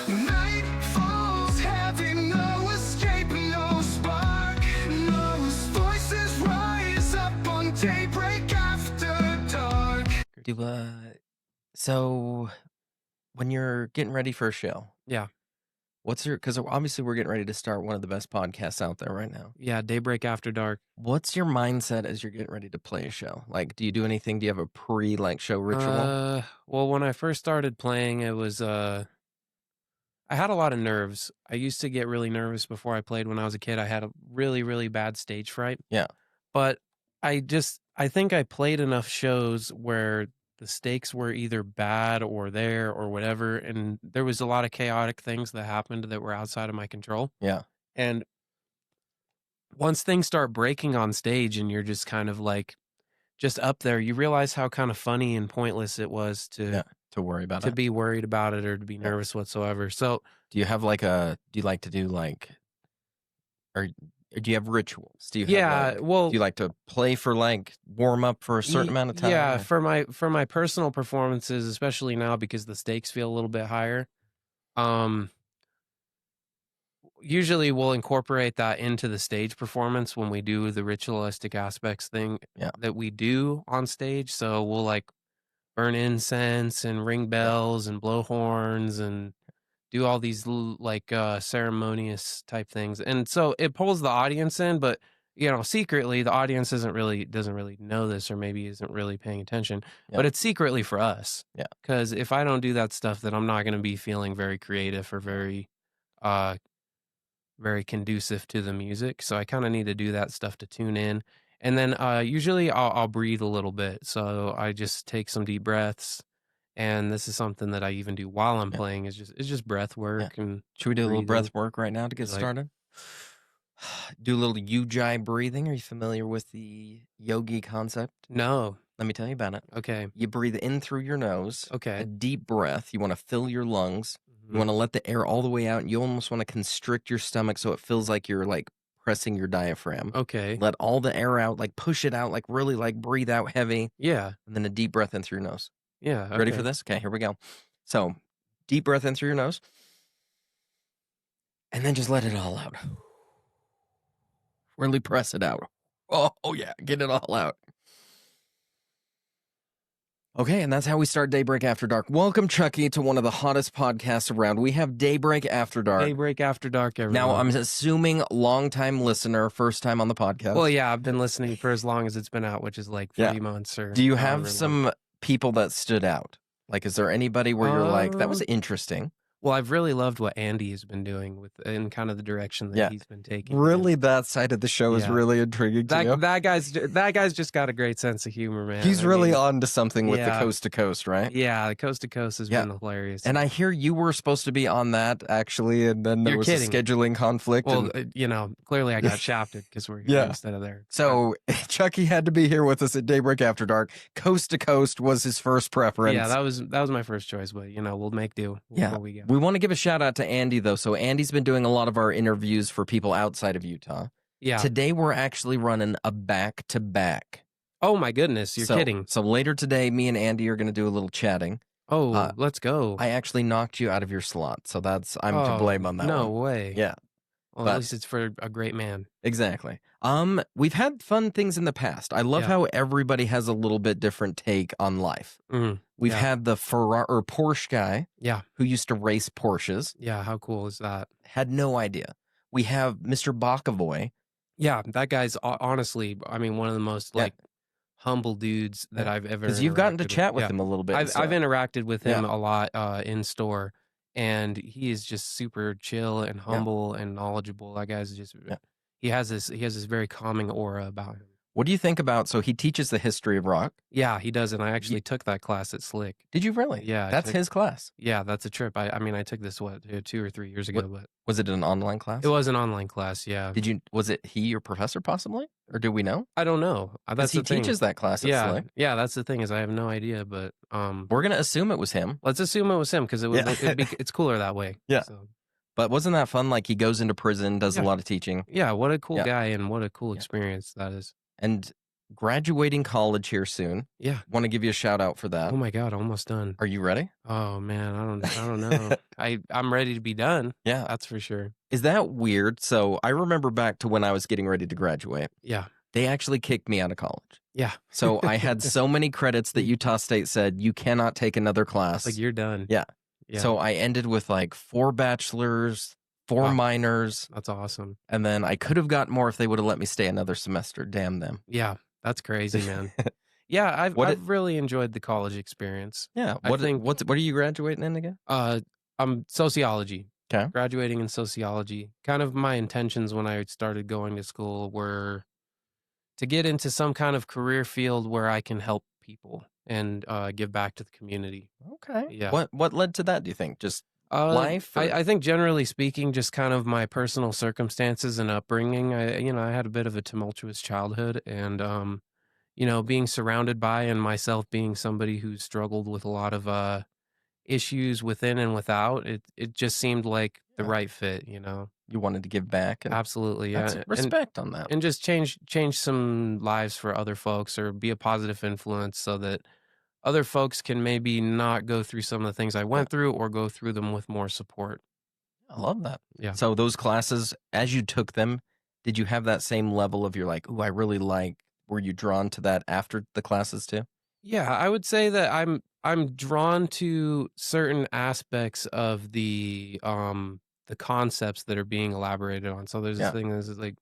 Night falls heavy, no escape, no spark. Those voices rise up on daybreak after dark. So when you're getting ready for a show, Yeah. because obviously we're getting ready to start one of the best podcasts out there right now. Yeah, Daybreak After Dark. What's your mindset as you're getting ready to play a show? Like, do you do anything? Do you have a show ritual? Well, when I first started playing, it was I had a lot of nerves. I used to get really nervous before I played when I was a kid. I had a really, really bad stage fright. Yeah. But I think I played enough shows where the stakes were either bad or there or whatever, and there was a lot of chaotic things that happened that were outside of my control. Yeah. And once things start breaking on stage and you're just kind of like just up there, you realize how kind of funny and pointless it was to worry about to it. be worried about it or to be nervous whatsoever. So do you have do you like to do or do you have rituals? Do you have do you like to play for warm up for a certain amount of time? Yeah, for my personal performances, especially now because the stakes feel a little bit higher. Usually we'll incorporate that into the stage performance when we do the ritualistic aspects thing that we do on stage. So we'll burn incense and ring bells and blow horns and do all these ceremonious type things. And so it pulls the audience in, but secretly the audience doesn't really know this or maybe isn't really paying attention, but it's secretly for us. Yeah. Because if I don't do that stuff, then I'm not going to be feeling very creative or very conducive to the music. So I kind of need to do that stuff to tune in. And then usually I'll breathe a little bit. So I just take some deep breaths. And this is something that I even do while I'm playing. It's just breath work. Yeah. And should we do a little breath work right now to get started? Do a little ujjayi breathing. Are you familiar with the yogi concept? No. Let me tell you about it. Okay. You breathe in through your nose. Okay. A deep breath. You want to fill your lungs. You want to let the air all the way out. And you almost want to constrict your stomach so it feels like you're pressing your diaphragm. Okay. Let all the air out, push it out, really breathe out heavy. Yeah. And then a deep breath in through your nose. Yeah. Okay. Ready for this? Okay, here we go. So, deep breath in through your nose. And then just let it all out. Really press it out. Oh yeah, get it all out. Okay, and that's how we start Daybreak After Dark. Welcome, Chuckie, to one of the hottest podcasts around. We have Daybreak After Dark. Daybreak After Dark, everyone. Now, I'm assuming long-time listener, first time on the podcast. Well, yeah, I've been listening for as long as it's been out, which is 3 months. Or do you have some people that stood out? Is there anybody where you're that was interesting? Well, I've really loved what Andy has been doing in kind of the direction that he's been taking. Really, that side of the show is really intriguing to you. That guy's just got a great sense of humor, man. He's really on to something with the Coast to Coast, right? Yeah, the Coast to Coast has been hilarious. And I hear you were supposed to be on that, actually, and then there was a scheduling conflict. Well, clearly I got shafted because we're here instead of there. So Chuckie had to be here with us at Daybreak After Dark. Coast to Coast was his first preference. Yeah, that was my first choice, but we'll make do. We want to give a shout out to Andy, though. So Andy's been doing a lot of our interviews for people outside of Utah. Yeah. Today we're actually running a back-to-back. Oh my goodness, you're kidding. So later today, me and Andy are going to do a little chatting. Oh, let's go. I actually knocked you out of your slot, so I'm to blame on that one. No way. Yeah. Well, at least it's for a great man. Exactly. We've had fun things in the past. I love how everybody has a little bit different take on life. Mm, We've had the Porsche guy. Yeah. Who used to race Porsches. Yeah. How cool is that? Had no idea. We have Mr. Bakavoy. Yeah. That guy's honestly, one of the most humble dudes that I've ever. Because you've gotten to chat with him a little bit. I've interacted with him a lot in store. And he is just super chill and humble and knowledgeable. That guy's just he has this very calming aura about him. What do you think about, so he teaches the history of rock? Yeah, he does, and I actually took that class at Slick. Did you really? Yeah. That's his class? Yeah, that's a trip. I took this, 2 or 3 years ago. But was it an online class? It was an online class, yeah. Was it he, your professor, possibly? Or do we know? I don't know. That's he teaches that class at Slick. Yeah, that's the thing, is I have no idea, but... we're going to assume it was him. Let's assume it was him, because it's cooler that way. Yeah. So. But wasn't that fun? He goes into prison, does a lot of teaching. Yeah, what a cool guy, and what a cool experience that is. And graduating college here soon. Yeah. Want to give you a shout out for that. Oh my God, almost done. Are you ready? Oh man, I don't know. I'm ready to be done. Yeah. That's for sure. Is that weird? So I remember back to when I was getting ready to graduate. Yeah. They actually kicked me out of college. Yeah. So I had so many credits that Utah State said, you cannot take another class. Like you're done. Yeah. Yeah. So I ended with like 4 bachelors, 4 Wow. minors. That's awesome. And then I could have gotten more if they would have let me stay another semester. Damn them. Yeah. That's crazy, man. Yeah, I've really enjoyed the college experience. Yeah. What are you graduating in again? I'm sociology. Okay. Graduating in sociology. Kind of my intentions when I started going to school were to get into some kind of career field where I can help people and give back to the community. Okay. Yeah. What led to that, do you think? Just life? I think generally speaking, just kind of my personal circumstances and upbringing. I had a bit of a tumultuous childhood, and being surrounded by and myself being somebody who struggled with a lot of issues within and without, it just seemed like the right fit. You wanted to give back. And Absolutely, yeah. that's respect on that. And just change some lives for other folks, or be a positive influence so that other folks can maybe not go through some of the things I went through, or go through them with more support. I love that. Yeah. So those classes, as you took them, did you have that same level of you're like, ooh, I really like, were you drawn to that after the classes too? Yeah, I would say that I'm drawn to certain aspects of the concepts that are being elaborated on. So there's this thing that's like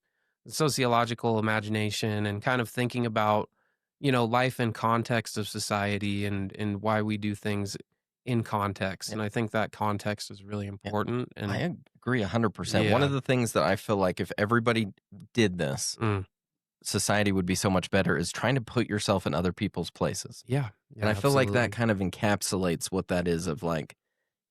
sociological imagination, and kind of thinking about life in context of society, and why we do things in context. And I think that context is really important. And I agree 100%. One of the things that I feel like if everybody did this, society would be so much better, is trying to put yourself in other people's places. Yeah. And I feel like that kind of encapsulates what that is, of like,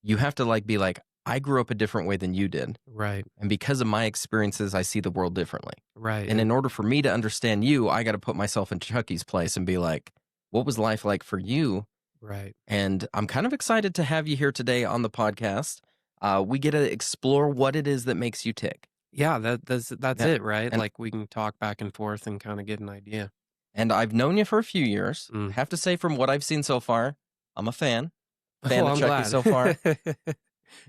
you have to like be like, I grew up a different way than you did. Right. And because of my experiences, I see the world differently. Right. And in order for me to understand you, I got to put myself in Chuckie's place and be like, what was life like for you? Right. And I'm kind of excited to have you here today on the podcast. We get to explore what it is that makes you tick. Yeah, that's it, right? And like we can talk back and forth and kind of get an idea. And I've known you for a few years. I have to say, from what I've seen so far, I'm a fan. Fan of Chuckie so far.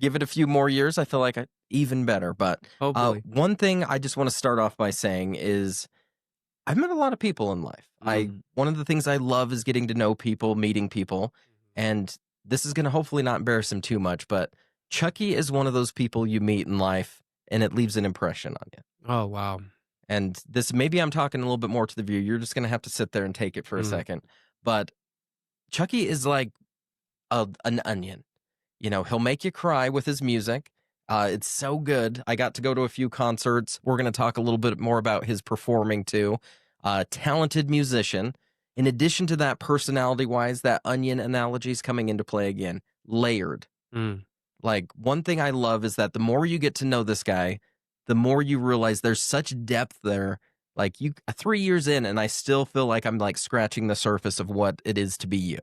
Give it a few more years, I feel like even better. But one thing I just want to start off by saying is I've met a lot of people in life. One of the things I love is getting to know people, meeting people. And this is going to hopefully not embarrass him too much, but Chuckie is one of those people you meet in life, and it leaves an impression on you. Oh, wow. And this, maybe I'm talking a little bit more to the viewer. You're just going to have to sit there and take it for a second. But Chuckie is like an onion. He'll make you cry with his music. It's so good. I got to go to a few concerts. We're going to talk a little bit more about his performing too. Talented musician. In addition to that, personality-wise, that onion analogy is coming into play again. Layered. Like, one thing I love is that the more you get to know this guy, the more you realize there's such depth there. Like, 3 years in, and I still feel like I'm like scratching the surface of what it is to be you.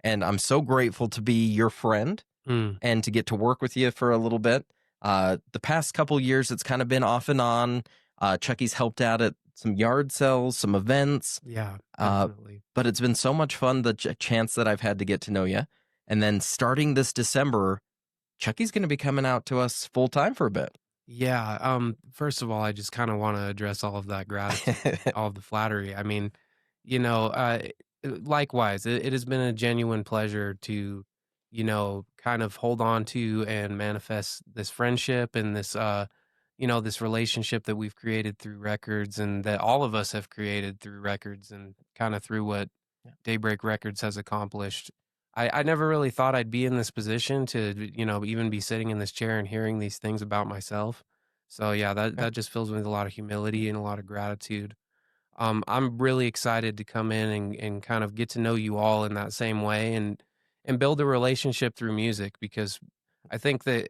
And I'm so grateful to be your friend and to get to work with you for a little bit. The past couple years, it's kind of been off and on. Chuckie's helped out at some yard sales, some events. Yeah, definitely. But it's been so much fun, the chance that I've had to get to know you. And then starting this December, Chuckie's going to be coming out to us full time for a bit. Yeah. First of all, I just kind of want to address all of that gratitude, all of the flattery. I mean, likewise, it has been a genuine pleasure to, kind of hold on to and manifest this friendship and this, this relationship that we've created through records, and that all of us have created through records, and kind of through what Daybreak Records has accomplished. I never really thought I'd be in this position to, even be sitting in this chair and hearing these things about myself. So yeah, that just fills me with a lot of humility and a lot of gratitude. I'm really excited to come in and kind of get to know you all in that same way, and build a relationship through music, because I think that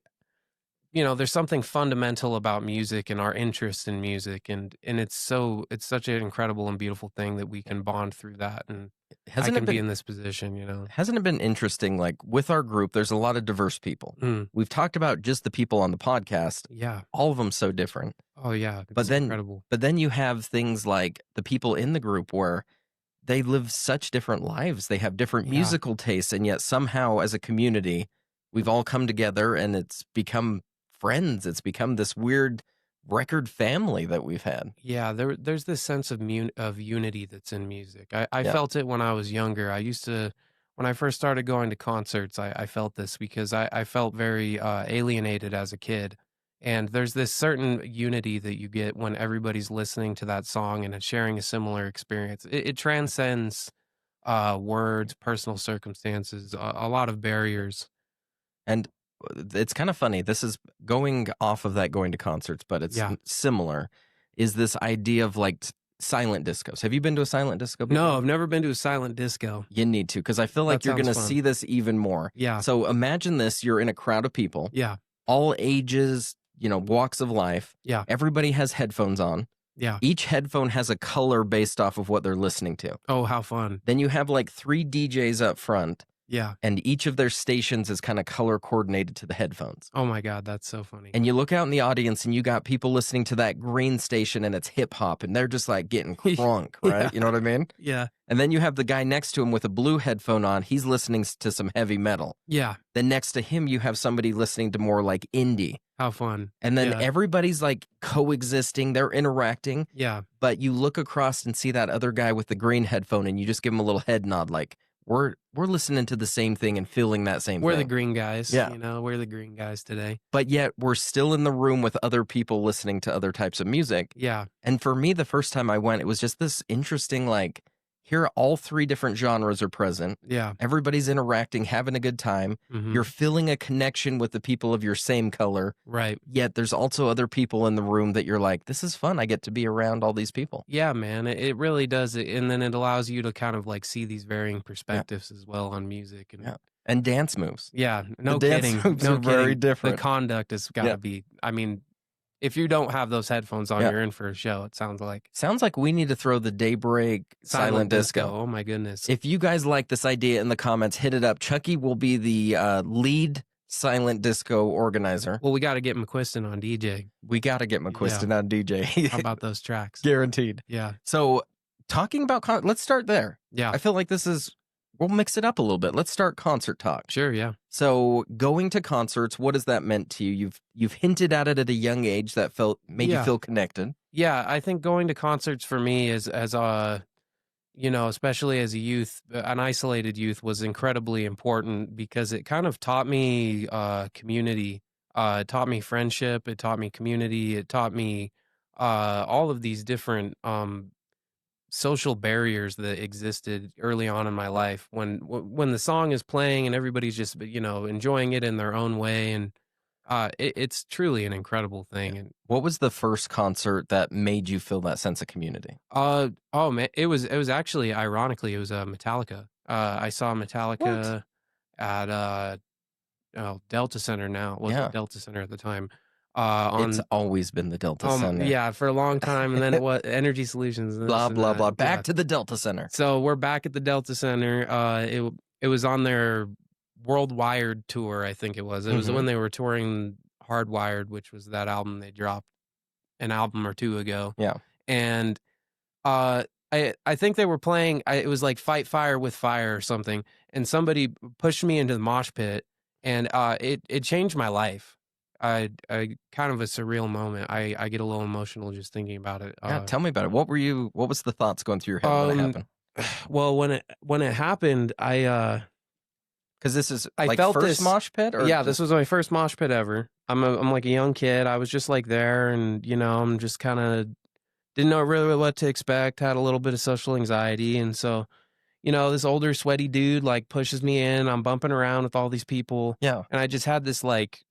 there's something fundamental about music and our interest in music, and it's such an incredible and beautiful thing that we can bond through that, and I Hasn't it can be been in this position. hasn't it been interesting? Like with our group, there's a lot of diverse people. Mm, We've talked about just the people on the podcast, yeah. all of them so different. Oh yeah, But it's then incredible. but then you have things like the people in the group where they live such different lives. They have different Yeah. musical tastes, and yet somehow as a community, we've all come together and it's become friends. It's become this weird record family that we've had. Yeah, there's this sense of unity that's in music. I Yeah. felt it when I was younger. When I first started going to concerts, I felt this because I felt very alienated as a kid. And there's this certain unity that you get when everybody's listening to that song and sharing a similar experience. It transcends words, personal circumstances, a lot of barriers. And it's kind of funny. This is going off of that going to concerts, but it's Yeah. similar. Is this idea of like silent discos? Have you been to a silent disco before? No, I've never been to a silent disco. You need to, because I feel like That you're going to sounds fun. see this even more. Yeah. So imagine this: you're in a crowd of people, Yeah. all ages, walks of life. Yeah. Everybody has headphones on. Yeah. Each headphone has a color based off of what they're listening to. Oh, how fun. Then you have like 3 DJs up front, Yeah. and each of their stations is kind of color coordinated to the headphones. Oh my God, that's so funny. And you look out in the audience and you got people listening to that green station and it's hip hop and they're just like getting crunk, right? Yeah. You know what I mean? Yeah. And then you have the guy next to him with a blue headphone on. He's listening to some heavy metal. Yeah. Then next to him, you have somebody listening to more like indie. How fun. And then Yeah. everybody's like coexisting, they're interacting. Yeah. But you look across and see that other guy with the green headphone and you just give him a little head nod like, we're listening to the same thing and feeling that same We're thing. the green guys. Yeah. We're the green guys today. But yet we're still in the room with other people listening to other types of music. Yeah. And for me, the first time I went, it was just this interesting, like, here all 3 different genres are present. Yeah. Everybody's interacting, having a good time. Mhm. You're feeling a connection with the people of your same color. Right. Yet there's also other people in the room that you're like, this is fun. I get to be around all these people. Yeah, man. It really does. And then it allows you to kind of like see these varying perspectives as well on music. And Yeah. And dance moves. yeah, no The dance kidding. moves No are very kidding. different. The conduct has got to Yeah. be, I mean, if you don't have those headphones on, Yeah. you're in for a show. It sounds like Sounds like we need to throw the Daybreak Silent Disco. Oh my goodness. If you guys like this idea in the comments, hit it up. Chucky will be the lead silent disco organizer. Well, we got to get McQuiston on DJ. We got to get McQuiston on DJ. How about those tracks? Guaranteed. Yeah. So talking about, let's start there. Yeah. I feel like we'll mix it up a little bit. Let's start concert talk. Sure. Yeah. So going to concerts, what has that meant to you? You've hinted at it at a young age that made you Yeah. feel connected. Yeah, I think going to concerts for me especially as a youth, an isolated youth, was incredibly important because it kind of taught me community. It taught me friendship. It taught me community. It taught me all of these different social barriers that existed early on in my life. When the song is playing and everybody's just enjoying it in their own way, and it's truly an incredible thing. And What was the first concert that made you feel that sense of community? oh man, it was actually, ironically, it was Metallica. I saw Metallica at Delta Center now. It wasn't Yeah. Delta Center at the time. It's always been the Delta Center. Yeah, for a long time, and then it was Energy Solutions. And Blah, this and blah, that. blah. Back Yeah. to the Delta Center. So we're back at the Delta Center. It was on their Worldwired tour, I think it was. It was Mhm. when they were touring Hardwired, which was that album they dropped an album or 2 ago. Yeah. And I think they were playing. It was like Fight Fire with Fire or something, and somebody pushed me into the mosh pit, and it changed my life. I kind of a surreal moment. I get a little emotional just thinking about it. Yeah, tell me about it. What was the thoughts going through your head when it happened? Well, when it happened, Because this is I like felt first this- mosh pit? Or yeah, this was my first mosh pit ever. I'm like a young kid. I was just like there, and I'm just kind of didn't know really what to expect. Had a little bit of social anxiety, and so this older sweaty dude like pushes me in. I'm bumping around with all these people, Yeah. and I just had this like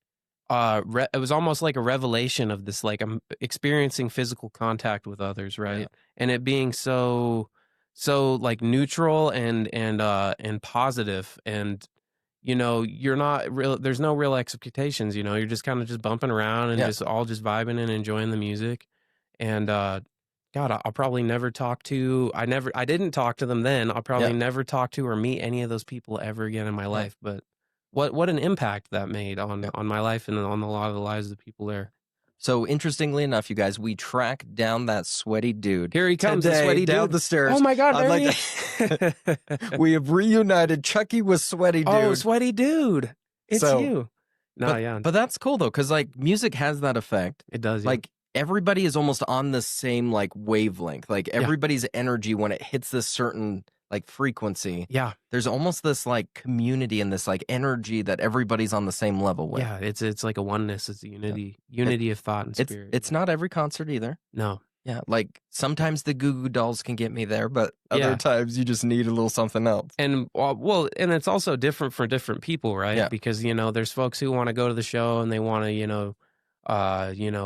it was almost like a revelation of this, like I'm experiencing physical contact with others, right? Yeah. And it being so like neutral and positive, and you're not real. There's no real expectations. You're just kind of just bumping around and Yeah. just vibing and enjoying the music. And God, I'll probably never talk to. I didn't talk to them then. I'll probably never talk to or meet any of those people ever again in my life. But what an impact that made on my life and on a lot of the lives of the people there. So interestingly enough, you guys, we tracked down that sweaty dude. Here he comes, the today, sweaty down dude. the stairs. Oh my God, I'd there like we have reunited Chuckie with sweaty dude. Oh, sweaty dude. It's you. No, but that's cool though, because like music has that effect. It does. Like everybody is almost on the same like wavelength. Like everybody's energy when it hits this certain like frequency. Yeah. There's almost this like community and this like energy that everybody's on the same level with. Yeah, it's like a oneness. It's a unity of thought and spirit. It's not every concert either. No. Yeah, like sometimes the Goo Goo Dolls can get me there, but other times you just need a little something else. And and it's also different for different people, right? Yeah. Because there's folks who want to go to the show and they want to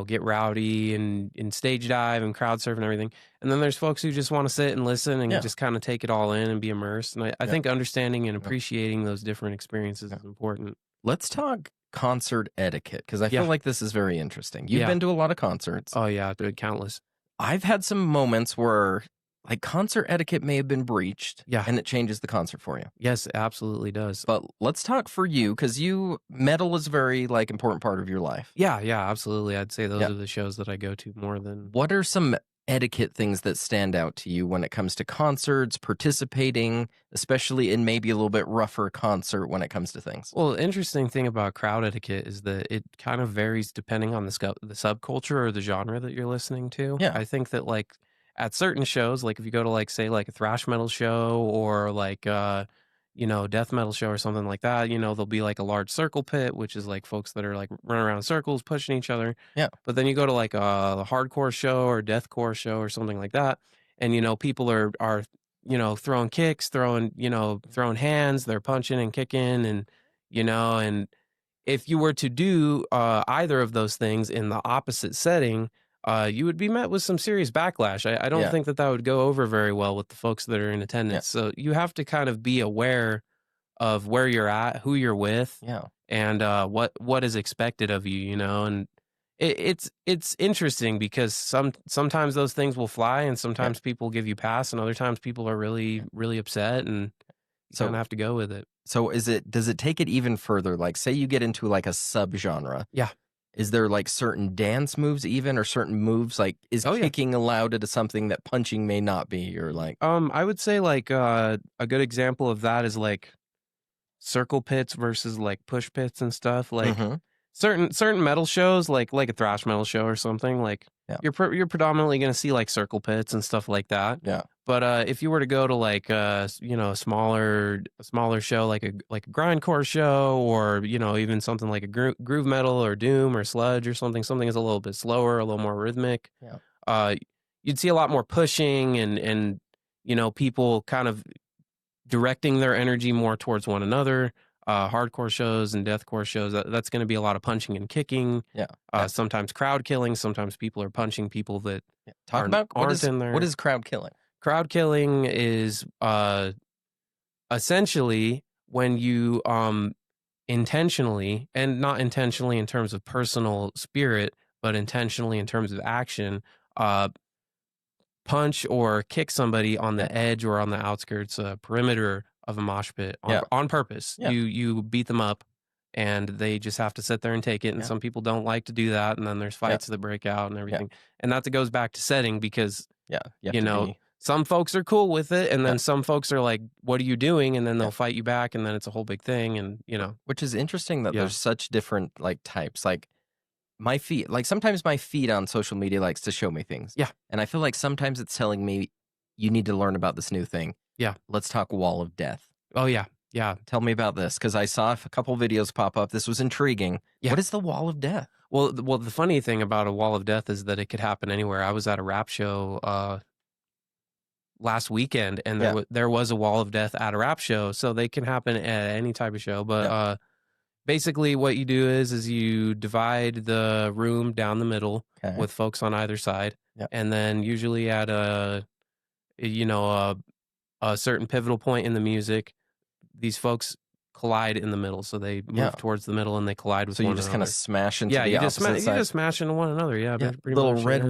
get rowdy and stage dive and crowd surf and everything. And then there's folks who just want to sit and listen and just kind of take it all in and be immersed. And I think understanding and appreciating those different experiences is important. Let's talk concert etiquette, because I feel like this is very interesting. You've been to a lot of concerts. Oh yeah, dude, countless. I've had some moments where like concert etiquette may have been breached, and it changes the concert for you. Yes, it absolutely does. But let's talk for you, because metal is a very like important part of your life. Yeah, absolutely. I'd say those are the shows that I go to more than. What are some etiquette things that stand out to you when it comes to concerts, participating, especially in maybe a little bit rougher concert when it comes to things? Well, the interesting thing about crowd etiquette is that it kind of varies depending on the subculture or the genre that you're listening to. Yeah. I think that like at certain shows, like if you go to like say like a thrash metal show or like death metal show or something like that, there'll be like a large circle pit, which is like folks that are like running around in circles, pushing each other. Yeah. But then you go to like a hardcore show or deathcore show or something like that, and people are throwing kicks, throwing hands, they're punching and kicking, and and if you were to do either of those things in the opposite setting, you would be met with some serious backlash. I don't think that would go over very well with the folks that are in attendance. So you have to kind of be aware of where you're at, who you're with, and what is expected of you, and it's interesting because sometimes those things will fly, and sometimes people give you pass, and other times people are really, really upset, and you kind of have to go with it. So does it take it even further? Like say you get into like a subgenre. Yeah. Is there like certain dance moves even, or certain moves like is kicking allowed into something that punching may not be, or like? I would say like a good example of that is like circle pits versus like push pits and stuff. Like certain metal shows, like a thrash metal show or something, like you're predominantly going to see like circle pits and stuff like that. Yeah. But if you were to go to like a smaller show, like a grindcore show, or even something like a groove metal or doom or sludge or something is a little bit slower, a little more rhythmic. Yeah. You'd see a lot more pushing and people kind of directing their energy more towards one another. Hardcore shows and deathcore shows, that's going to be a lot of punching and kicking. Sometimes crowd killing. Sometimes people are punching people that aren't in there. What is crowd killing? Crowd killing is essentially when you intentionally, and not intentionally in terms of personal spirit, but intentionally in terms of action, punch or kick somebody on the edge or on the outskirts, perimeter of a mosh pit on purpose. You beat them up, and they just have to sit there and take it. And some people don't like to do that, and then there's fights that break out and everything. And that goes back to setting, because some folks are cool with it, and then some folks are like, "What are you doing?" And then they'll fight you back, and then it's a whole big thing. And which is interesting that there's such different like types. Like my feed, like sometimes my feed on social media likes to show me things. Yeah. And I feel like sometimes it's telling me you need to learn about this new thing. Yeah. Let's talk Wall of Death. Oh yeah. Yeah. Tell me about this, because I saw a couple videos pop up. This was intriguing. Yeah. What is the Wall of Death? Well, the funny thing about a Wall of Death is that it could happen anywhere. I was at a rap show last weekend, and there was a Wall of Death at a rap show, so they can happen at any type of show. But basically, what you do is you divide the room down the middle with folks on either side, and then usually at a certain pivotal point in the music, these folks collide in the middle. So they move towards the middle and they collide with so one you just another. kind of smash into Yeah, the opposite side. you just smash into one another. Yeah, Yeah, pretty little much, Red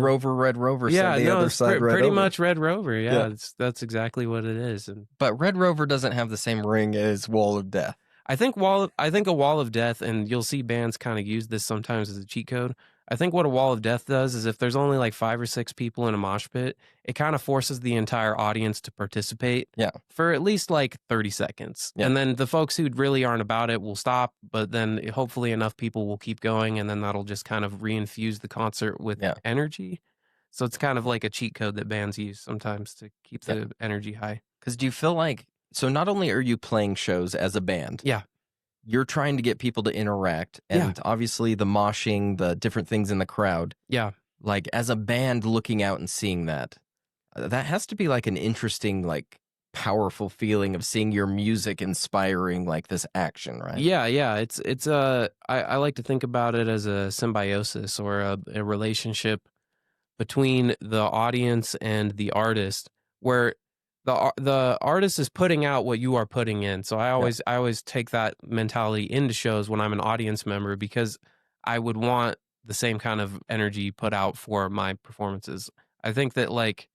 Rover yeah, send the no, other it's side right pretty over. much Red Rover. Yeah. Yeah, that's exactly what it is. And But Red Rover doesn't have the same ring as Wall of Death. I think a wall of death, and you'll see bands kind of use this sometimes as a cheat code. I think what a wall of death does is if there's only like 5 or 6 people in a mosh pit, it kind of forces the entire audience to participate for at least like 30 seconds. Yeah. And then the folks who really aren't about it will stop, but then hopefully enough people will keep going, and then that'll just kind of reinfuse the concert with energy. So it's kind of like a cheat code that bands use sometimes to keep the energy high. Because do you feel like, so not only are you playing shows as a band, you're trying to get people to interact, and obviously the moshing, the different things in the crowd. Yeah. Like as a band looking out and seeing that, that has to be like an interesting, like powerful feeling of seeing your music inspiring like this action, right? Yeah. It's I like to think about it as a symbiosis or a relationship between the audience and the artist, where the artist is putting out what you are putting in. So I always take that mentality into shows when I'm an audience member, because I would want the same kind of energy put out for my performances. I think that like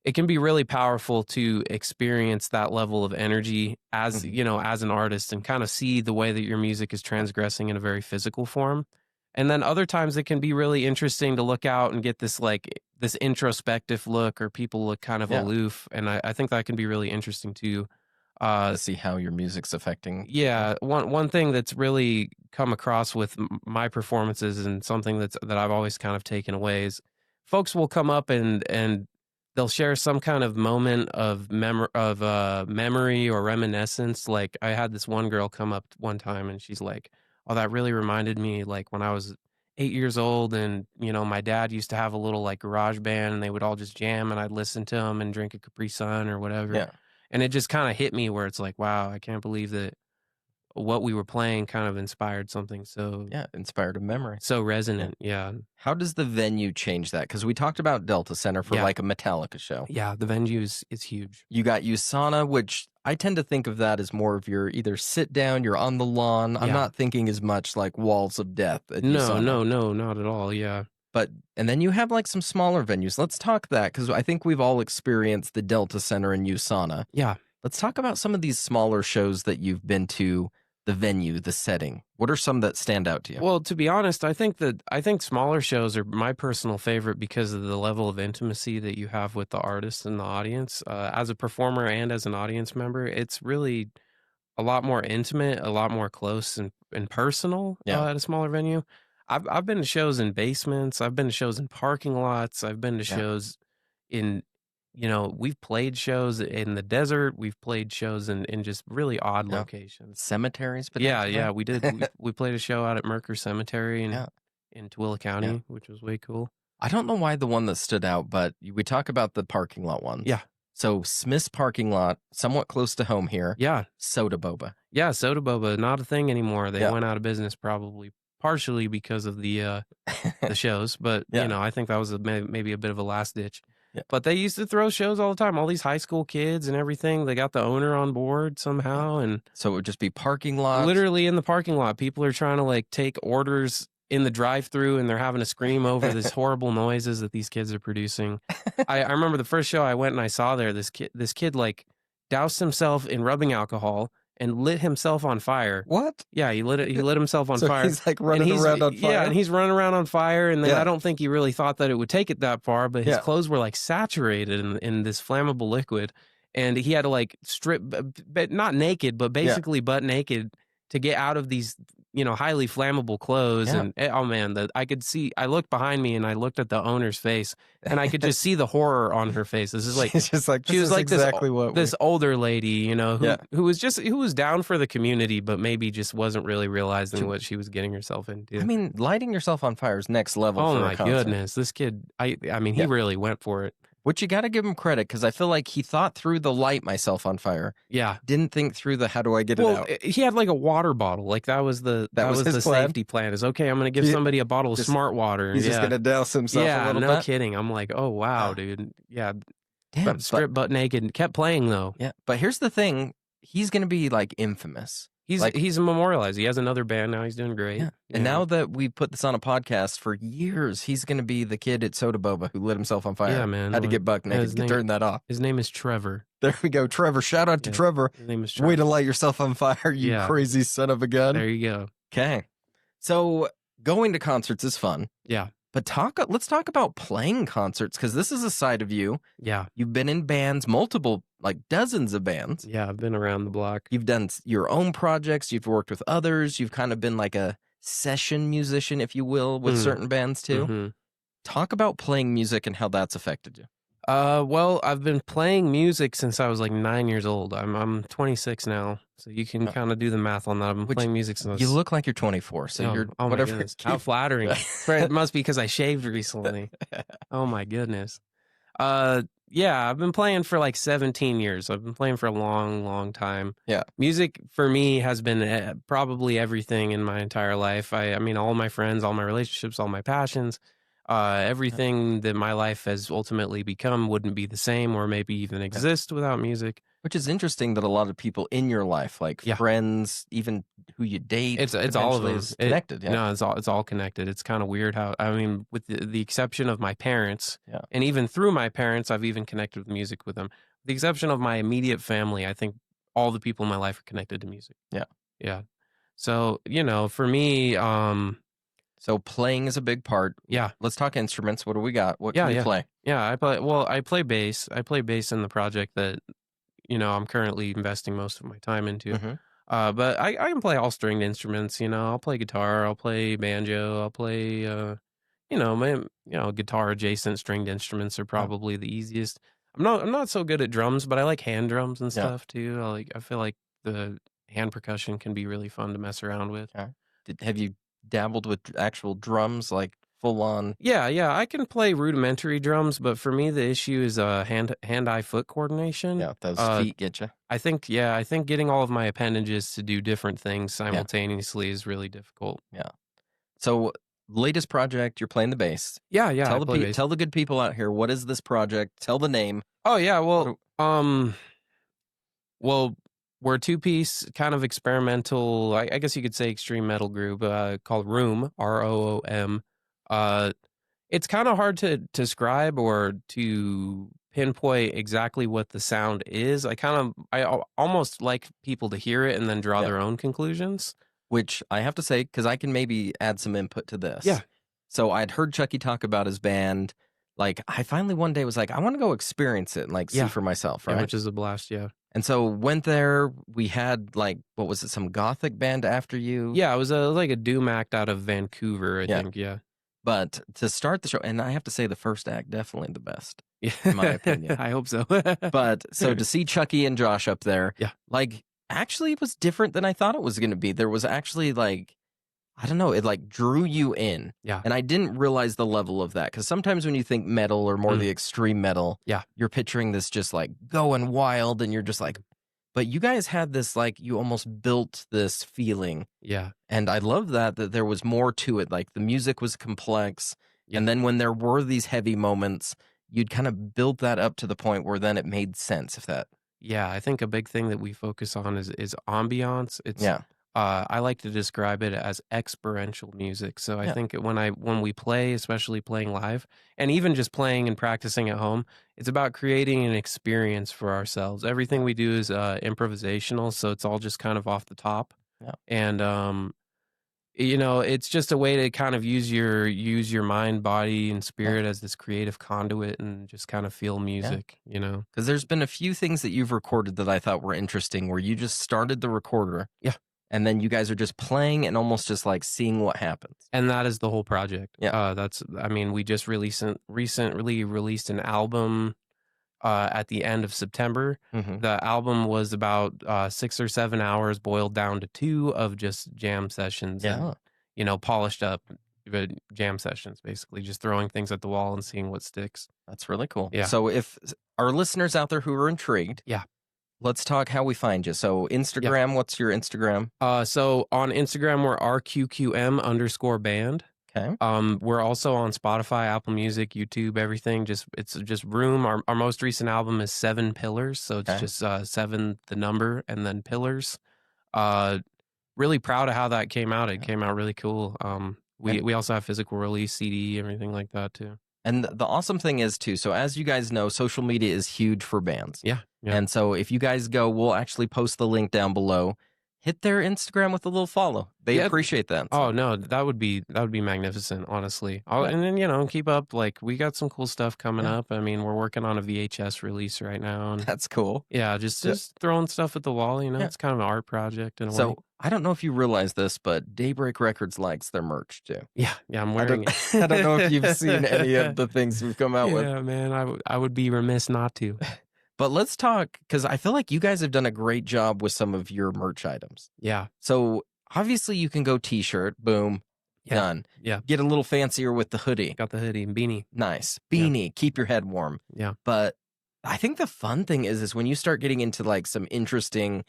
it can be really powerful to experience that level of energy as as an artist, and kind of see the way that your music is transgressing in a very physical form. And then other times it can be really interesting to look out and get this like this introspective look, or people look kind of aloof. And I think that can be really interesting too. To see how your music's affecting. Yeah. One thing that's really come across with my performances, and something that I've always kind of taken away, is folks will come up and they'll share some kind of moment of memory or reminiscence. Like I had this one girl come up one time and she's like, "Oh, that really reminded me like when I was 8 years old, and my dad used to have a little like garage band, and they would all just jam, and I'd listen to them and drink a Capri Sun or whatever." Yeah. And it just kind of hit me where it's like, wow, I can't believe that what we were playing kind of inspired something inspired a memory. So resonant. Yeah. How does the venue change that? Because we talked about Delta Center for like a Metallica show. Yeah, the venue is huge. You got USANA, which I tend to think of that as more of your either sit down, you're on the lawn. I'm not thinking as much like Walls of Death. No, not at all. Yeah. And then you have like some smaller venues. Let's talk that, because I think we've all experienced the Delta Center and USANA. Yeah. Let's talk about some of these smaller shows that you've been to, the venue, the setting. What are some that stand out to you? Well, to be honest, I think smaller shows are my personal favorite because of the level of intimacy that you have with the artist and the audience. As a performer and as an audience member, it's really a lot more intimate, a lot more close and personal at a smaller venue. I've been to shows in basements. I've been to shows in parking lots. I've been to shows in, we've played shows in the desert. We've played shows in just really odd locations. Cemeteries, Yeah, we did. We played a show out at Mercer Cemetery in Tooele County, which was way cool. I don't know why the one that stood out, but we talk about the parking lot ones. Yeah. So Smith's parking lot, somewhat close to home here. Yeah. Soda Boba. Yeah, Soda Boba, not a thing anymore. They went out of business probably partially because of the shows, but I think that was maybe a bit of a last ditch. Yeah. But they used to throw shows all the time. All these high school kids and everything. They got the owner on board somehow, and so it would just be parking lot. Literally in the parking lot, people are trying to like take orders in the drive-thru, and they're having to scream over these horrible noises that these kids are producing. I remember the first show I went and I saw there. This kid like doused himself in rubbing alcohol and lit himself on fire. What? Yeah, he lit himself on fire. He's like running around on fire. Yeah, and he's running around on fire. And then I don't think he really thought that it would take it that far, but his clothes were like saturated in this flammable liquid. And he had to like strip, but not naked, but basically butt naked to get out of these, highly flammable clothes. And oh man, I looked behind me and I looked at the owner's face, and I could just see the horror on her face. This is like, she was like this older lady, who was down for the community, but maybe just wasn't really realizing what she was getting herself into. I mean, lighting yourself on fire is next level. Oh for my goodness. This kid, he really went for it. Which you got to give him credit, because I feel like he thought through the light myself on fire. Yeah. Didn't think through the how do I get it out. He had like a water bottle. Like that was the safety plan. Is okay, I'm going to give somebody a bottle of smart water. He's just going to douse himself a little bit. Yeah, no kidding. I'm like, oh wow, dude. Yeah. Damn. Strip butt naked. Kept playing though. Yeah. But here's the thing. he's going to be like infamous. He's memorialized. He has another band now. He's doing great. Yeah. And now that we put this on a podcast for years, he's going to be the kid at Soda Boba who lit himself on fire. Yeah, man. Had to get buck naked to turn that off. His name is Trevor. There we go. Trevor. Shout out to Trevor. His name is Trevor. Way to light yourself on fire, you crazy son of a gun. There you go. Okay. So going to concerts is fun. Yeah. But let's talk about playing concerts, because this is a side of you. Yeah. You've been in bands, multiple, like dozens of bands. Yeah, I've been around the block. You've done your own projects. You've worked with others. You've kind of been like a session musician, if you will, with certain bands too. Mm-hmm. Talk about playing music and how that's affected you. Well, I've been playing music since I was like 9 years old. I'm 26 now, so you can kind of do the math on that. I've been playing music since. You look like you're 24, so you're whatever. My goodness. How flattering! It must be because I shaved recently. Oh my goodness. Yeah, I've been playing for like 17 years. I've been playing for a long, long time. Yeah, music for me has been probably everything in my entire life. I mean, all my friends, all my relationships, all my passions. Everything that my life has ultimately become wouldn't be the same or maybe even exist without music. Which is interesting that a lot of people in your life, like friends, even who you date, it's all of them. Is connected. No, it's all connected. It's kind of weird how, I mean, with the exception of my parents, and even through my parents, I've even connected with music with them. With the exception of my immediate family, I think all the people in my life are connected to music. Yeah. Yeah. So, for me, so playing is a big part. Yeah. Let's talk instruments. What do we got? What can you play? Yeah, I play bass. I play bass in the project that, I'm currently investing most of my time into. Mm-hmm. But I can play all stringed instruments, I'll play guitar, I'll play banjo, I'll play, guitar adjacent stringed instruments are probably the easiest. I'm not so good at drums, but I like hand drums and stuff too. I feel like the hand percussion can be really fun to mess around with. Okay. Have you dabbled with actual drums, like full on? Yeah, I can play rudimentary drums, but for me the issue is hand-eye foot coordination. Yeah, those feet get you. I think getting all of my appendages to do different things simultaneously is really difficult. Yeah. So latest project, you're playing the bass. Yeah. Tell the good people out here, what is this project? Tell the name. Oh yeah, well, we're a two-piece kind of experimental, I guess you could say extreme metal group called Room, Room. It's kind of hard to describe or to pinpoint exactly what the sound is. I almost like people to hear it and then draw their own conclusions. Which I have to say, because I can maybe add some input to this. Yeah. So I'd heard Chuckie talk about his band. Like, I finally one day was like, I want to go experience it and like see for myself, right? Yeah, which is a blast, yeah. And so went there. We had like, what was it, some gothic band after you? Yeah, it was like a doom act out of Vancouver, I think, yeah. But to start the show, and I have to say the first act, definitely the best, in my opinion. I hope so. But so to see Chuckie and Josh up there, like, actually it was different than I thought it was going to be. There was actually like, I don't know, it like drew you in. Yeah. And I didn't realize the level of that, because sometimes when you think metal or more the extreme metal, you're picturing this just like going wild and you're just like, but you guys had this, like, you almost built this feeling. Yeah. And I love that there was more to it. Like the music was complex. And then when there were these heavy moments, you'd kind of build that up to the point where then it made sense, if that. Yeah, I think a big thing that we focus on is ambiance. It's I like to describe it as experiential music. So I think when we play, especially playing live, and even just playing and practicing at home, it's about creating an experience for ourselves. Everything we do is improvisational, so it's all just kind of off the top. Yeah. And it's just a way to kind of use your mind, body, and spirit as this creative conduit and just kind of feel music, Because there's been a few things that you've recorded that I thought were interesting, where you just started the recorder. Yeah. And then you guys are just playing and almost just like seeing what happens. And that is the whole project. Yeah. We just recently released an album at the end of September. Mm-hmm. The album was about 6 or 7 hours boiled down to 2 of just jam sessions. Yeah. And, polished up jam sessions, basically just throwing things at the wall and seeing what sticks. That's really cool. Yeah. So if our listeners out there who are intrigued. Yeah. Let's talk how we find you. So Instagram, what's your Instagram? So on Instagram, we're RQQM_band. Okay. We're also on Spotify, Apple Music, YouTube, everything. It's just Room. Our most recent album is 7 Pillars, so it's Okay. just 7 the number and then pillars. Really proud of how that came out. It came out really cool. We also have physical release, CD, everything like that too. And the awesome thing is too, so as you guys know, social media is huge for bands. Yeah. And so if you guys go, we'll actually post the link down below. Hit their Instagram with a little follow. They appreciate that. So. Oh no, that would be magnificent, honestly. And then keep up. Like we got some cool stuff coming up. I mean, we're working on a VHS release right now. And that's cool. Yeah, just throwing stuff at the wall. It's kind of an art project in a way. I don't know if you realize this, but Daybreak Records likes their merch too. Yeah, I'm wearing it. I don't know if you've seen any of the things we've come out with. Yeah, man, I would be remiss not to. But let's talk, because I feel like you guys have done a great job with some of your merch items. Yeah. So obviously you can go t-shirt, boom, done. Yeah. Get a little fancier with the hoodie. Got the hoodie and beanie. Nice. Beanie, keep your head warm. Yeah. But I think the fun thing is when you start getting into like some interesting,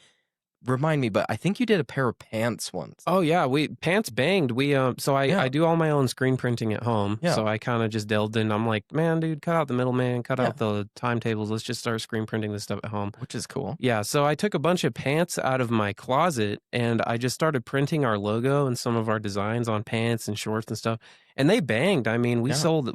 remind me, but I think you did a pair of pants once. Oh yeah, pants banged. I do all my own screen printing at home. Yeah. So I kind of just delved in. I'm like, man, dude, cut out the middleman, cut out the timetables. Let's just start screen printing this stuff at home. Which is cool. Yeah. So I took a bunch of pants out of my closet and I just started printing our logo and some of our designs on pants and shorts and stuff. And they banged. I mean, we sold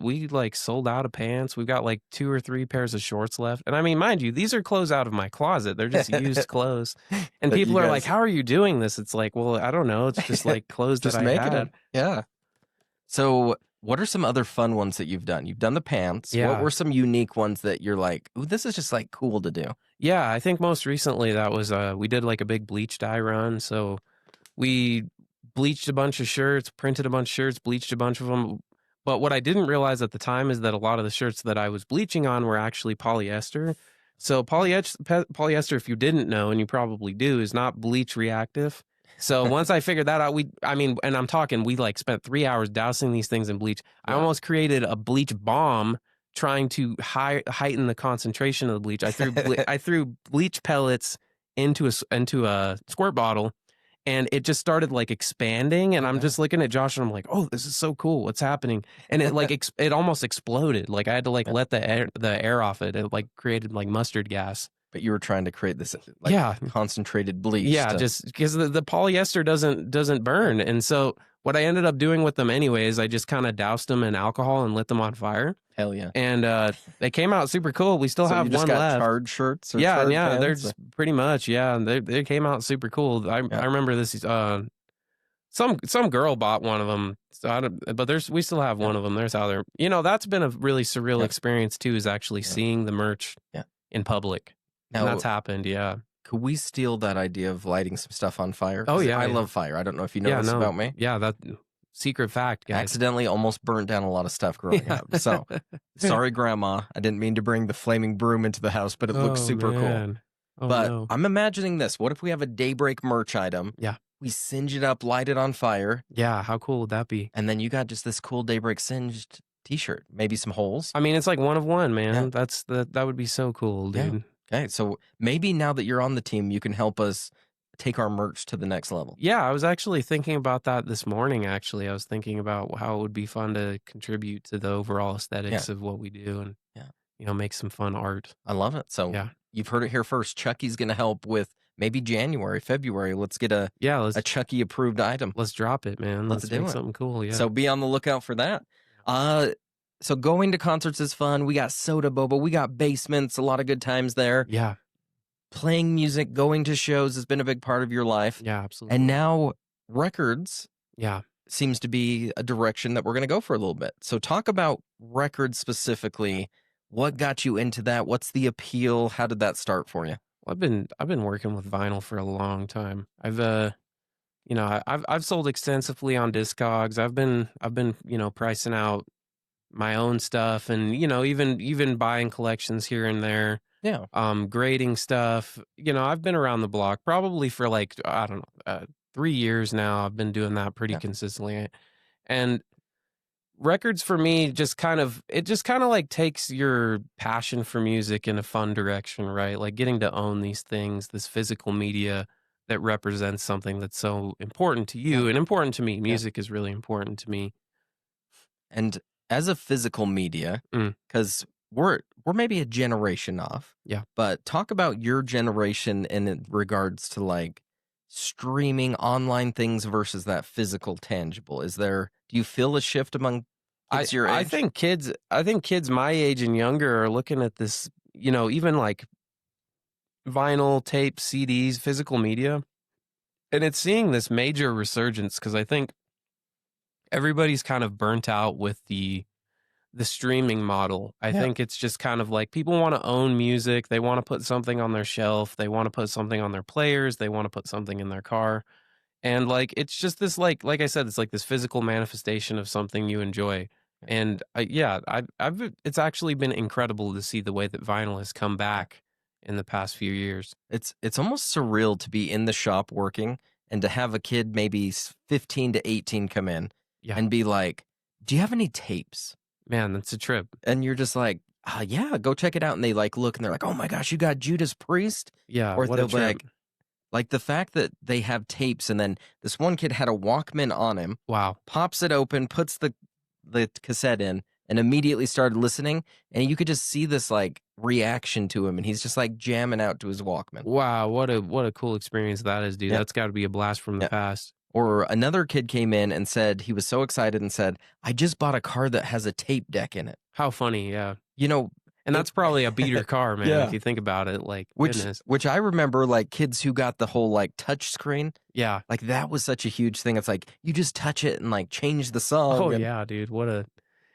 out of pants. We've got like 2 or 3 pairs of shorts left. And I mean, mind you, these are clothes out of my closet. They're just used clothes. And But people are like, how are you doing this? It's like, well, I don't know. It's just like clothes Just that I making had. it. Yeah. So what are some other fun ones that you've done? You've done the pants. Yeah. What were some unique ones that you're like, ooh, this is just like cool to do? Yeah, I think most recently that was we did like a big bleach dye run. So we bleached a bunch of shirts, printed a bunch of shirts, bleached a bunch of them. But what I didn't realize at the time is that a lot of the shirts that I was bleaching on were actually polyester. So polyester, if you didn't know, and you probably do, is not bleach reactive. So once I figured that out, we like spent 3 hours dousing these things in bleach. I almost created a bleach bomb trying to heighten the concentration of the bleach. I threw bleach pellets into a squirt bottle, and it just started like expanding. And I'm just looking at Josh, and I'm like, "Oh, this is so cool! What's happening?" And it like it almost exploded. Like I had to like let the air off it. It like created like mustard gas. But you were trying to create this concentrated bleach. Yeah, just because the polyester doesn't burn. And so what I ended up doing with them anyways, I just kind of doused them in alcohol and lit them on fire. Hell yeah. And they came out super cool. We still have you just one got left. Charred shirts? Or Yeah, charred yeah, pants? they're just pretty much, yeah. They came out super cool. I remember this some girl bought one of them. So we still have one of them. There's how they're, that's been a really surreal experience too, is actually seeing the merch in public. Now, and that's happened, yeah. Could we steal that idea of lighting some stuff on fire? Oh, yeah. I love fire. I don't know if you know this about me. Yeah, that secret fact, guys. Accidentally almost burnt down a lot of stuff growing up. So, sorry, Grandma. I didn't mean to bring the flaming broom into the house, but it looks super cool. Oh, but no. I'm imagining this. What if we have a Daybreak merch item? Yeah. We singe it up, light it on fire. Yeah, how cool would that be? And then you got just this cool Daybreak singed t-shirt. Maybe some holes. I mean, it's like one of one, man. Yeah. That would be so cool, dude. Yeah. Okay, so maybe now that you're on the team, you can help us take our merch to the next level. Yeah, I was actually thinking about that this morning, actually. I was thinking about how it would be fun to contribute to the overall aesthetics of what we do and, make some fun art. I love it. So you've heard it here first. Chuckie's going to help with maybe January, February. Let's get a Chuckie approved item. Let's drop it, man. Let's do make it. Something cool, yeah. So be on the lookout for that. So going to concerts is fun. We got Soda Boba. We got basements. A lot of good times there. Yeah. Playing music, going to shows has been a big part of your life. Yeah, absolutely. And now records seems to be a direction that we're going to go for a little bit. So talk about records specifically. What got you into that? What's the appeal? How did that start for you? Well, I've been working with vinyl for a long time. I've sold extensively on Discogs. I've been pricing out my own stuff, and even buying collections here and there. Yeah. Grading stuff. I've been around the block probably for like, I don't know, 3 years now. I've been doing that pretty consistently. And records for me just kind of like takes your passion for music in a fun direction, right? Like getting to own these things, this physical media that represents something that's so important to you and important to me. Music is really important to me. And as a physical media, Mm. because we're maybe a generation off. Yeah. But talk about your generation in regards to like streaming online things versus that physical tangible. Do you feel a shift among kids your I age? think kids my age and younger are looking at this, even like vinyl, tape, CDs, physical media, and it's seeing this major resurgence because I think everybody's kind of burnt out with the streaming model. I think it's just kind of like people want to own music. They want to put something on their shelf. They want to put something on their players. They want to put something in their car. And like it's just this like I said, it's like this physical manifestation of something you enjoy. And I've it's actually been incredible to see the way that vinyl has come back in the past few years. It's almost surreal to be in the shop working and to have a kid maybe 15 to 18 come in and be like, "Do you have any tapes?" Man, that's a trip. And you're just like, yeah, go check it out. And they like look and they're like, "Oh my gosh, you got Judas Priest?" Yeah, Or what a they'll trip. like the fact that they have tapes and then this one kid had a Walkman on him, Wow. pops it open, puts the cassette in, and immediately started listening. And you could just see this like reaction to him, and he's just like jamming out to his Walkman. Wow, what a cool experience that is, dude. Yeah. That's got to be a blast from the past. Or another kid came in and said he was so excited and said, "I just bought a car that has a tape deck in it." How funny, yeah. And that's probably a beater car, man, if you think about it. Like, goodness. Which I remember, like kids who got the whole like touch screen. Yeah. Like that was such a huge thing. It's like you just touch it and like change the song. Oh yeah, dude.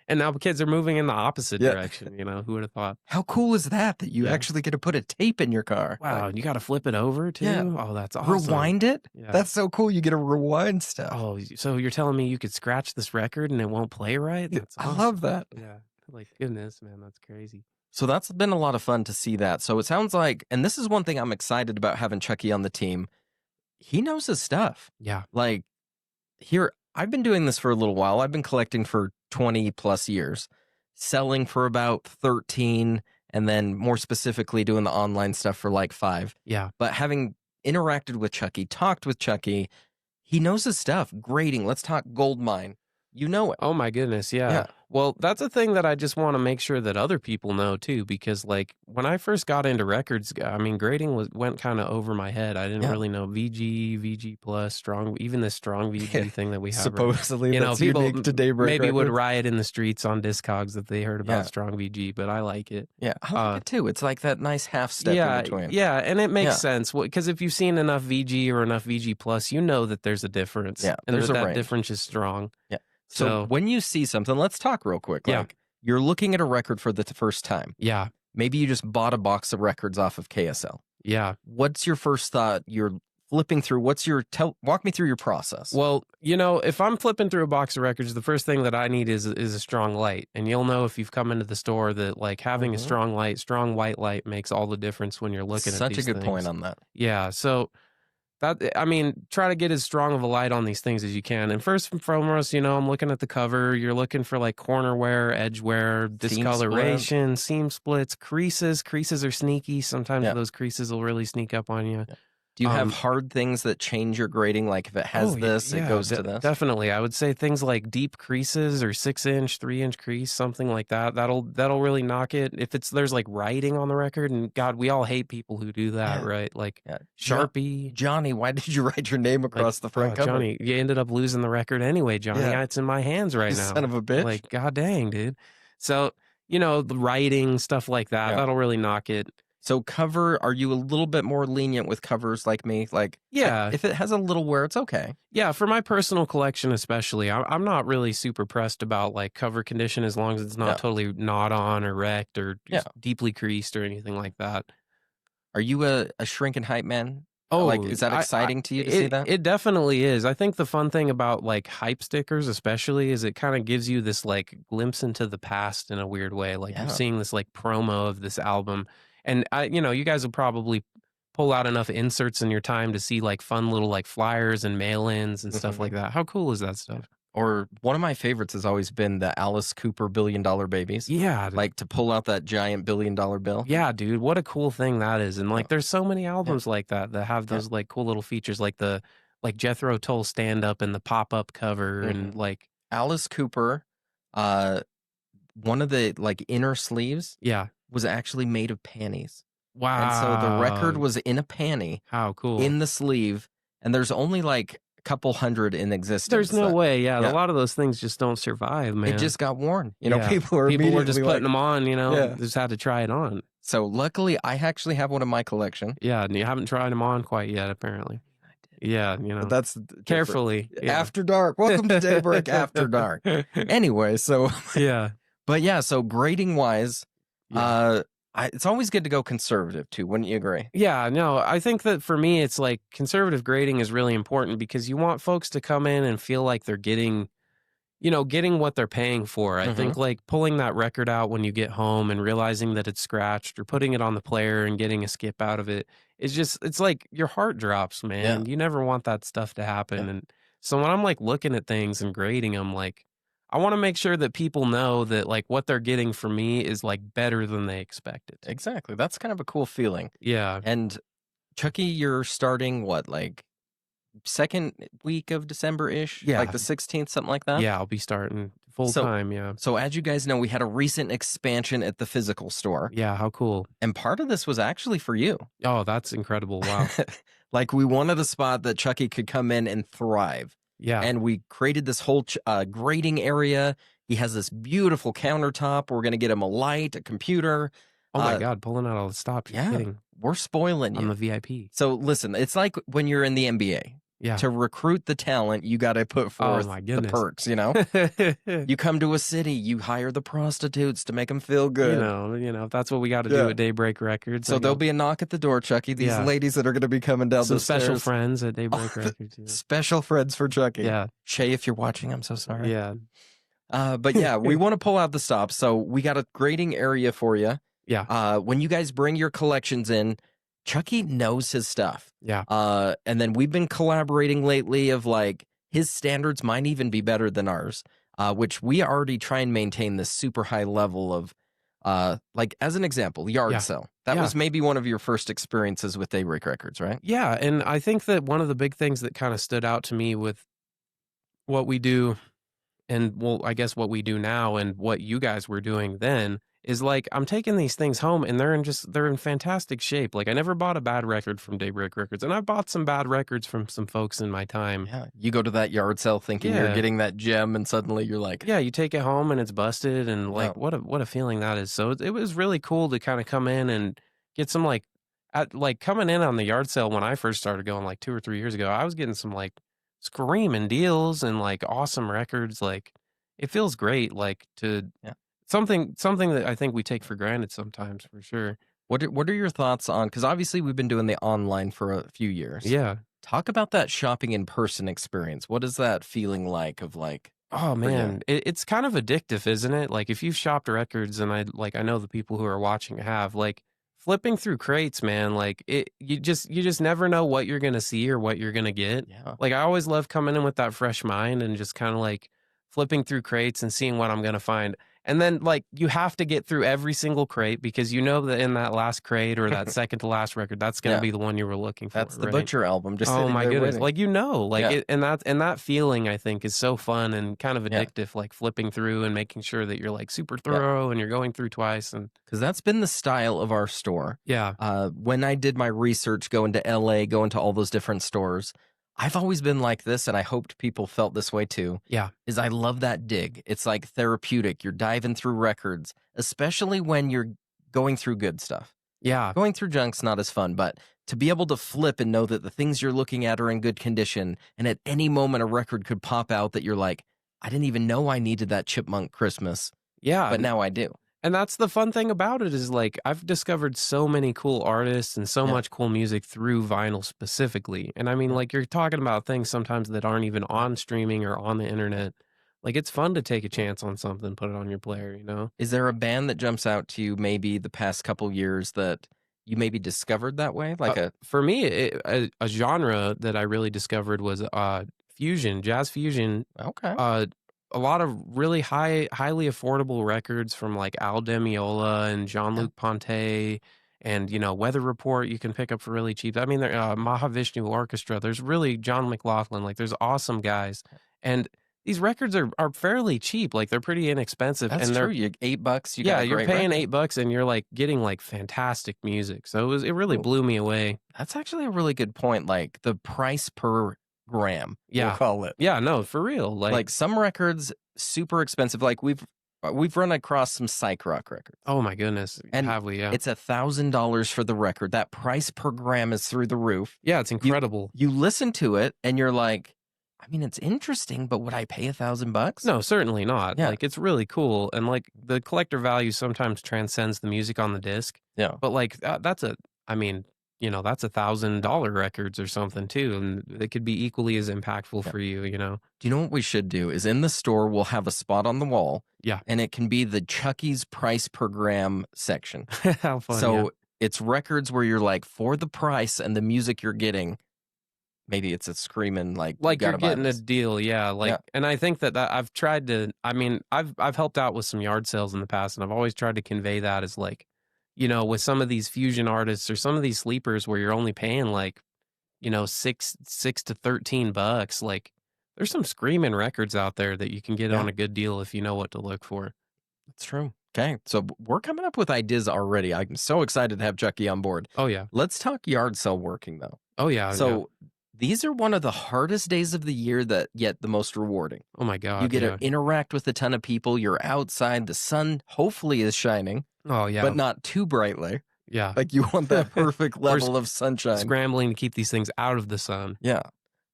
And now kids are moving in the opposite direction. Who would have thought? How cool is that you actually get to put a tape in your car? Wow, Like, you got to flip it over too. Yeah. Oh, that's awesome. Rewind it. Yeah. That's so cool. You get to rewind stuff. Oh, so you're telling me you could scratch this record and it won't play right? That's I awesome. love that. Yeah. Like, goodness, man, that's crazy. So that's been a lot of fun to see that. So it sounds like, and this is one thing I'm excited about having Chuckie on the team. He knows his stuff. Yeah. Like here, I've been doing this for a little while. I've been collecting for 20 plus years, selling for about 13, and then more specifically doing the online stuff for like 5. Yeah. But having interacted with Chuckie, talked with Chuckie, he knows his stuff. Grading. Let's talk gold mine. You know it. Oh my goodness, yeah. Yeah. Well, that's a thing that I just want to make sure that other people know too, because like when I first got into records, I mean, grading went kind of over my head. I didn't really know VG plus, strong, even this strong VG thing that we have. Supposedly, right? that's People unique to Daybreak maybe would Records. riot in the streets on Discogs if they heard about strong VG, but I like it. Yeah, I like it too. It's like that nice half step in between. Yeah, and it makes sense because if you've seen enough VG or enough VG plus, you know that there's a difference. Yeah, and there's a that range. difference is strong. Yeah. So when you see something, let's talk real quick. Like you're looking at a record for the first time. Yeah. Maybe you just bought a box of records off of KSL. Yeah. What's your first thought? You're flipping through. Walk me through your process. Well, if I'm flipping through a box of records, the first thing that I need is a strong light. And you'll know if you've come into the store that like having a strong white light makes all the difference when you're looking at these Such a good things. point on that. Yeah. So try to get as strong of a light on these things as you can. And first and foremost, I'm looking at the cover. You're looking for like corner wear, edge wear, discoloration, seam splits, creases. Creases are sneaky. Sometimes those creases will really sneak up on you. Yeah. Do you have hard things that change your grading? Like if it has it goes to this? Definitely. I would say things like deep creases or 6-inch, 3-inch crease, something like that. That'll really knock it. If there's like writing on the record, and God, we all hate people who do that, right? Like Sharpie. Johnny, why did you write your name across the front cover? Johnny, you ended up losing the record anyway, Johnny. Yeah. It's in my hands right now. Son of a bitch. Like, God dang, dude. So, the writing, stuff like that, that'll really knock it. So cover, are you a little bit more lenient with covers like me? Like, if it has a little wear, it's okay. Yeah, for my personal collection especially, I'm not really super pressed about like cover condition as long as it's not totally gnawed on or wrecked or just deeply creased or anything like that. Are you a shrinking hype man? Oh, like, is that exciting to you to see that? It definitely is. I think the fun thing about like hype stickers especially is it kind of gives you this like glimpse into the past in a weird way. Like you're seeing this like promo of this album. And you guys will probably pull out enough inserts in your time to see like fun little like flyers and mail-ins and stuff like that. How cool is that stuff? Or one of my favorites has always been the Alice Cooper $1 Billion Babies. Yeah. Like to pull out that giant $1 billion bill. Yeah, dude. What a cool thing that is. And like there's so many albums like that have those like cool little features like the Jethro Tull stand-up and the pop-up cover and like Alice Cooper, uh, one of the like inner sleeves Yeah. was actually made of panties. And so the record Wow. was in a panty How cool. in the sleeve, and there's only like a couple hundred in existence. There's no way. Yeah, yeah. a lot of those things just don't survive, man. It just got worn. You know, Yeah. people were People were just immediately putting like, them on, you know, Yeah. just had to try it on. So luckily, I actually have one in my collection. Yeah, and you haven't tried them on quite yet, apparently. Yeah, you know, But that's different. carefully. Yeah. After Dark. Welcome to Daybreak After Dark. Anyway, so Yeah. but yeah, so grading wise, Yeah. it's always good to go conservative too, wouldn't you agree? Yeah, no, I think that for me, it's like conservative grading is really important because you want folks to come in and feel like they're getting, you know, getting what they're paying for. I think like pulling that record out when you get home and realizing that it's scratched, or putting it on the player and getting a skip out of it is just, it's like your heart drops, man. You never want that stuff to happen. Yeah. And so when I'm like looking at things and grading them, like I want to make sure that people know that like what they're getting from me is like better than they expected. Exactly. That's kind of a cool feeling. Yeah. And Chuckie, you're starting what, like second week of December-ish? Yeah. Like the 16th, something like that? Yeah, I'll be starting full time. Yeah. So as you guys know, we had a recent expansion at the physical store. Yeah, how cool. And part of this was actually for you. Oh, that's incredible. Wow. Like we wanted a spot that Chuckie could come in and thrive. Yeah. And we created this whole grading area. He has this beautiful countertop. We're going to get him a light, a computer. Oh my God, pulling out all the stops. You're kidding. We're spoiling you. I'm the VIP. So listen, it's like when you're in the NBA. Yeah. To recruit the talent, you got to put forth the perks, you know? You come to a city, you hire the prostitutes to make them feel good. You know, that's what we got to do at Daybreak Records. So there'll be a knock at the door, Chuckie. These ladies that are going to be coming down some the stairs. special friends at Daybreak Records. Yeah. Special friends for Chuckie. Yeah. Shay, if you're watching, I'm so sorry. Yeah. But yeah, we want to pull out the stops. So we got a grading area for you. Yeah. When you guys bring your collections in, Chuckie knows his stuff. Yeah. And then we've been collaborating lately of like his standards might even be better than ours, which we already try and maintain this super high level of, like as an example, yard sale. That was maybe one of your first experiences with Daybreak Records, right? Yeah. And I think that one of the big things that kind of stood out to me with what we do and well, I guess what we do now and what you guys were doing then is like I'm taking these things home and they're in fantastic shape. Like I never bought a bad record from Daybreak Records, and I bought some bad records from some folks in my time. Yeah, you go to that yard sale thinking you're getting that gem, and suddenly you're like, yeah, you take it home and it's busted, and like what a feeling that is. So it was really cool to kind of come in and get some like coming in on the yard sale when I first started going like 2 or 3 years ago. I was getting some like screaming deals and like awesome records. Like it feels great, like to. Something that I think we take for granted sometimes, for sure. What are your thoughts on, because obviously we've been doing the online for a few years. Yeah. Talk about that shopping in person experience. What is that feeling like of like, oh man, it's kind of addictive, isn't it? Like if you've shopped records, and I know the people who are watching have, like flipping through crates, man, like you just never know what you're going to see or what you're going to get. Yeah. Like I always love coming in with that fresh mind and just kind of like flipping through crates and seeing what I'm going to find. And then, like, you have to get through every single crate because you know that in that last crate or that second to last record, that's going to be the one you were looking for. That's the Butcher album. Just oh my goodness, waiting. like like and that feeling I think is so fun and kind of addictive. Like flipping through and making sure that you're like super thorough and you're going through twice, and because that's been the style of our store. Yeah. When I did my research, going to LA, going to all those different stores. I've always been like this, and I hoped people felt this way too. Yeah. Is I love that dig. It's like therapeutic. You're diving through records, especially when you're going through good stuff. Yeah. Going through junk's not as fun, but to be able to flip and know that the things you're looking at are in good condition, and at any moment a record could pop out that you're like, I didn't even know I needed that Chipmunk Christmas. Yeah. But now I do. And that's the fun thing about it is like I've discovered so many cool artists and so much cool music through vinyl specifically. And I mean, like you're talking about things sometimes that aren't even on streaming or on the internet. Like it's fun to take a chance on something, put it on your player, you know? Is there a band that jumps out to you maybe the past couple years that you maybe discovered that way? Like for me, a genre that I really discovered was fusion, jazz fusion. Okay. A lot of really highly affordable records from like Al Di Meola and Jean-Luc Ponty and, you know, Weather Report you can pick up for really cheap. I mean, Mahavishnu Orchestra, there's really John McLaughlin, like there's awesome guys. And these records are fairly cheap. Like they're pretty inexpensive. That's and true. they're You $8, you yeah, got a you're great paying record. $8 and you're like getting like fantastic music. So it really blew me away. That's actually a really good point. Like the price per gram, Yeah. we'll call it. Yeah, no, for real. Like some records super expensive. Like we've run across some psych rock records. Oh my goodness. And have we? Yeah. It's $1,000 for the record. That price per gram is through the roof. Yeah, it's incredible. You listen to it and you're like, I mean, it's interesting, but would I pay $1,000? No, certainly not. Yeah. Like it's really cool. And like the collector value sometimes transcends the music on the disc. Yeah. But like that's that's $1,000 records or something too. And they could be equally as impactful for you, you know? Do you know what we should do is in the store, we'll have a spot on the wall. Yeah. And it can be the Chuckie's price per gram section. How fun. So it's records where you're like, for the price and the music you're getting, maybe it's a screaming like you're getting a deal. Yeah. And I think that I've tried to, I've helped out with some yard sales in the past, and I've always tried to convey that as like, you know, with some of these fusion artists or some of these sleepers where you're only paying like, you know, $6 to $13, like there's some screaming records out there that you can get on a good deal if you know what to look for. That's true. Okay. So we're coming up with ideas already. I'm so excited to have Chuckie on board. Oh yeah. Let's talk yard sale working though. Oh yeah. So these are one of the hardest days of the year that yet the most rewarding. Oh my God. You get to interact with a ton of people. You're outside. The sun hopefully is shining. Oh yeah. But not too brightly. Yeah. Like you want that perfect level of sunshine. Scrambling to keep these things out of the sun. Yeah.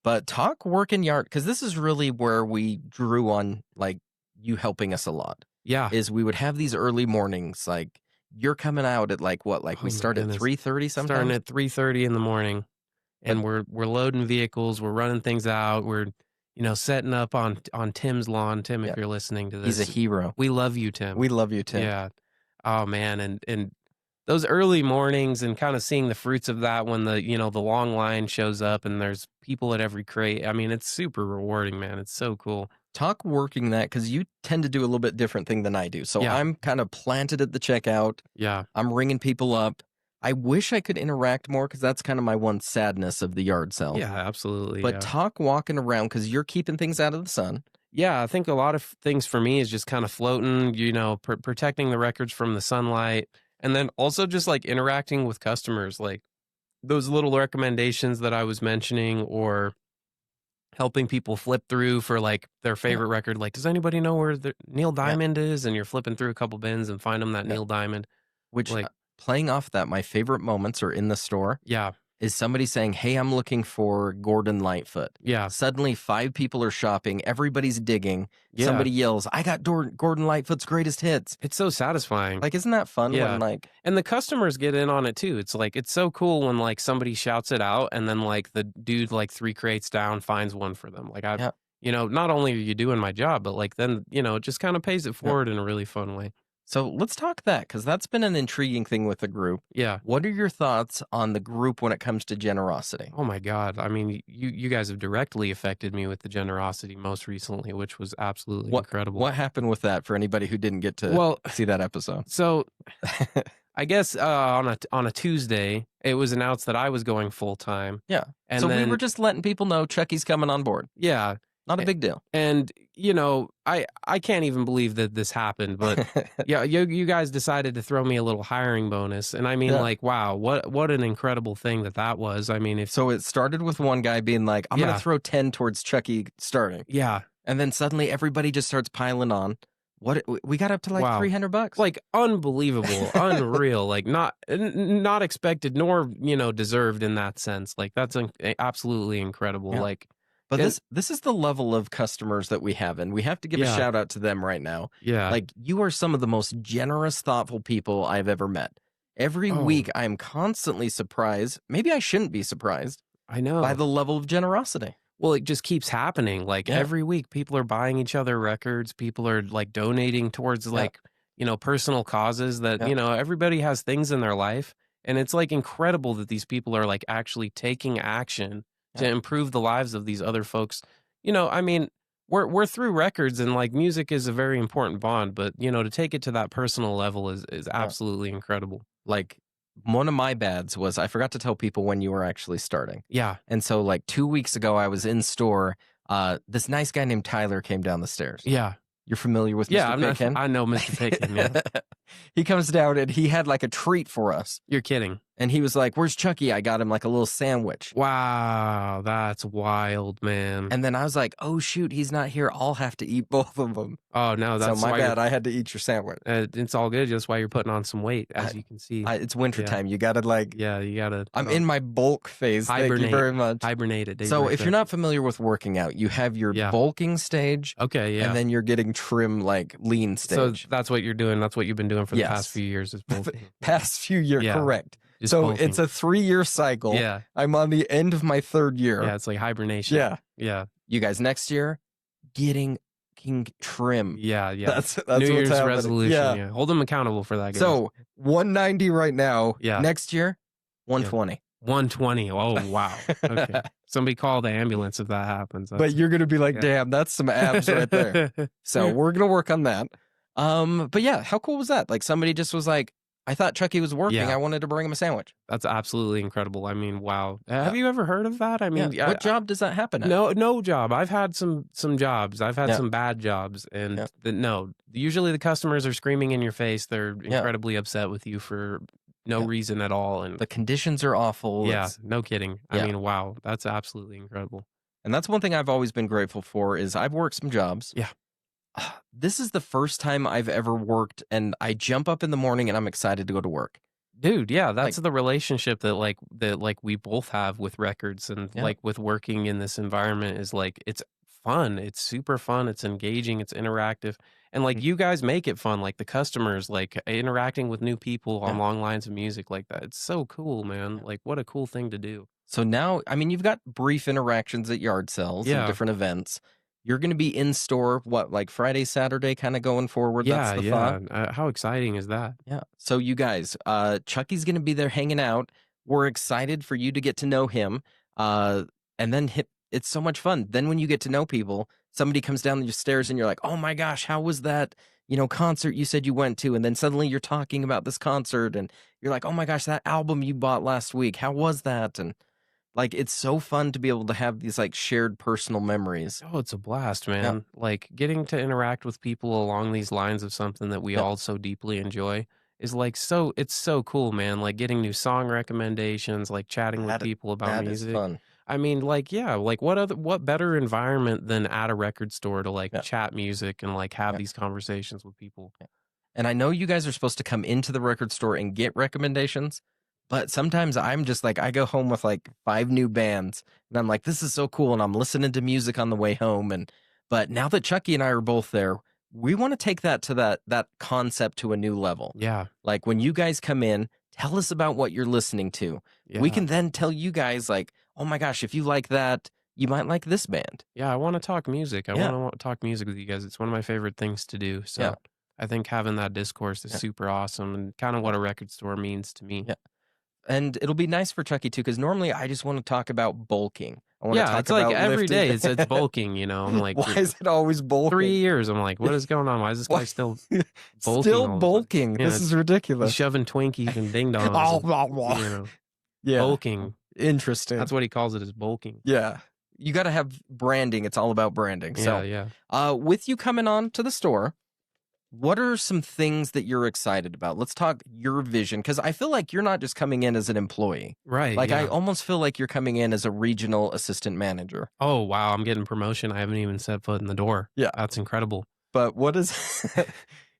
But talk working yard, because this is really where we drew on like you helping us a lot. Yeah. Is we would have these early mornings. Like you're coming out at like what? Like we start at 3:30 sometimes? Starting at 3:30 in the morning. And we're loading vehicles, we're running things out, we're, you know, setting up on Tim's lawn. Tim, if you're listening to this. He's a hero. We love you, Tim. We love you, Tim. Yeah. Oh man. And those early mornings and kind of seeing the fruits of that when the, you know, the long line shows up and there's people at every crate. I mean, it's super rewarding, man. It's so cool. Talk working that, because you tend to do a little bit different thing than I do. So I'm kind of planted at the checkout. Yeah. I'm ringing people up. I wish I could interact more, because that's kind of my one sadness of the yard sale. Yeah, absolutely. But talk walking around, because you're keeping things out of the sun. Yeah, I think a lot of things for me is just kind of floating, you know, protecting the records from the sunlight. And then also just like interacting with customers, like those little recommendations that I was mentioning, or helping people flip through for like their favorite record. Like, does anybody know where the Neil Diamond is? And you're flipping through a couple bins and find them that Neil Diamond. Which, like, playing off that, my favorite moments are in the store. Yeah. Is somebody saying, hey, I'm looking for Gordon Lightfoot. Yeah. Suddenly 5 people are shopping. Everybody's digging. Yeah. Somebody yells, I got Gordon Lightfoot's greatest hits. It's so satisfying. Like, isn't that fun? Yeah. When, like, and the customers get in on it too. It's like, it's so cool when like somebody shouts it out and then like the dude like 3 crates down finds one for them. Like you know, not only are you doing my job, but like then, you know, it just kind of pays it forward in a really fun way. So let's talk that, because that's been an intriguing thing with the group. Yeah. What are your thoughts on the group when it comes to generosity? Oh my God. I mean, you guys have directly affected me with the generosity most recently, which was absolutely incredible. What happened with that for anybody who didn't get to see that episode? So I guess on a Tuesday, it was announced that I was going full time. Yeah. And so then, we were just letting people know Chuckie's coming on board. Yeah. Not a big deal. And, you know, I can't even believe that this happened, but yeah, you guys decided to throw me a little hiring bonus. And I mean, like, wow, what an incredible thing that was. I mean, so it started with one guy being like, I'm going to throw 10 towards Chuckie starting. Yeah. And then suddenly everybody just starts piling on. What we got up to like $300. Like unbelievable, unreal, like not expected nor, you know, deserved in that sense. Like that's absolutely incredible. Yeah. Like, but this is the level of customers that we have, and we have to give a shout out to them right now. Yeah. Like, you are some of the most generous, thoughtful people I've ever met. Every week I am constantly surprised. Maybe I shouldn't be surprised. I know. By the level of generosity. Well, it just keeps happening. Like every week people are buying each other records. People are like donating towards like, you know, personal causes that, you know, everybody has things in their life. And it's like incredible that these people are like actually taking action to improve the lives of these other folks. You know, I mean, we're through records, and like music is a very important bond, but you know, to take it to that personal level is absolutely incredible. Like, one of my bads was I forgot to tell people when you were actually starting. Yeah. And so like 2 weeks ago, I was in store. This nice guy named Tyler came down the stairs. Yeah. You're familiar with Yeah, Mr. Pitkin? I know Mr. Pitkin, yeah. He comes down and he had like a treat for us. You're kidding. And he was like, "Where's Chuckie?" I got him like a little sandwich. Wow, that's wild, man. And then I was like, "Oh shoot, he's not here. I'll have to eat both of them." Oh no, that's so my why bad. I had to eat your sandwich. It's all good. That's why you're putting on some weight, as you can see. It's wintertime. You gotta like. Yeah, you gotta. I'm in my bulk phase. Hibernate. Thank you very much. Hibernate at Daybreak. So if you're not familiar with working out, you have your bulking stage. Okay, yeah. And then you're getting trim, like lean stage. So that's what you're doing. That's what you've been doing for the past few years. Is bulking. Past few years, correct. Just so bulking. it's a 3-year cycle. Yeah. I'm on the end of my 3rd year. Yeah, it's like hibernation. Yeah. Yeah. You guys, next year, getting trim. Yeah, yeah. That's New Year's happening. resolution. Yeah. Hold them accountable for that, guys. So 190 right now. Yeah. Next year, 120. 120. Oh, wow. Okay. Somebody call the ambulance if that happens. But you're going to be like, damn, that's some abs right there. So we're going to work on that. But yeah, how cool was that? Like somebody just was like, I thought Chuckie was working. I wanted to bring him a sandwich. That's absolutely incredible. I mean, wow. Have you ever heard of that? I mean, what job does that happen at? No job. I've had some jobs. I've had some bad jobs, and usually the customers are screaming in your face. They're incredibly upset with you for no reason at all, and the conditions are awful. Yeah, no kidding. I mean, wow, that's absolutely incredible. And that's one thing I've always been grateful for is I've worked some jobs. Yeah. This is the first time I've ever worked and I jump up in the morning and I'm excited to go to work. Dude, yeah, that's the relationship that we both have with records and like with working in this environment is like it's fun. It's super fun. It's engaging. It's interactive. And like you guys make it fun, like the customers, like interacting with new people on long lines of music like that. It's so cool, man. Like what a cool thing to do. So now, I mean, you've got brief interactions at yard sales and different events. You're going to be in store, like Friday, Saturday, kind of going forward. That's the thought. How exciting is that? Yeah. So you guys, Chuckie's going to be there hanging out. We're excited for you to get to know him. And then it's so much fun. Then when you get to know people, somebody comes down the stairs and you're like, oh my gosh, how was that, concert you said you went to? And then suddenly you're talking about this concert and you're like, oh my gosh, that album you bought last week, how was that? And like, it's so fun to be able to have these like shared personal memories. Oh, it's a blast, man. Like getting to interact with people along these lines of something that we all so deeply enjoy is like, it's so cool, man. Like getting new song recommendations, like chatting with people about music. Is fun. I mean, like, like what better environment than at a record store to like chat music and like have these conversations with people. And I know you guys are supposed to come into the record store and get recommendations. But sometimes I'm just like, I go home with like 5 new bands and I'm like, this is so cool. And I'm listening to music on the way home. But now that Chuckie and I are both there, we want to take that to that concept to a new level. Yeah. Like when you guys come in, tell us about what you're listening to. Yeah. We can then tell you guys like, oh my gosh, if you like that, you might like this band. Yeah. I want to talk music. I want to talk music with you guys. It's one of my favorite things to do. So I think having that discourse is super awesome and kind of what a record store means to me. Yeah. And it'll be nice for Chuckie too, because normally I just want to talk about bulking. I want to talk it's about like every lifting. day it's bulking, I'm like, why is it always bulking? 3 years. I'm like, what is going on? Why is this guy still bulking? Still bulking. This is ridiculous. He's shoving Twinkies and ding dongs. Bulking. Interesting. That's what he calls it, is bulking. Yeah. You got to have branding. It's all about branding. Yeah, so, with you coming on to the store, what are some things that you're excited about? Let's talk your vision, because I feel like you're not just coming in as an employee. Right. Like, I almost feel like you're coming in as a regional assistant manager. Oh, wow. I'm getting promotion. I haven't even set foot in the door. Yeah. That's incredible. But what is...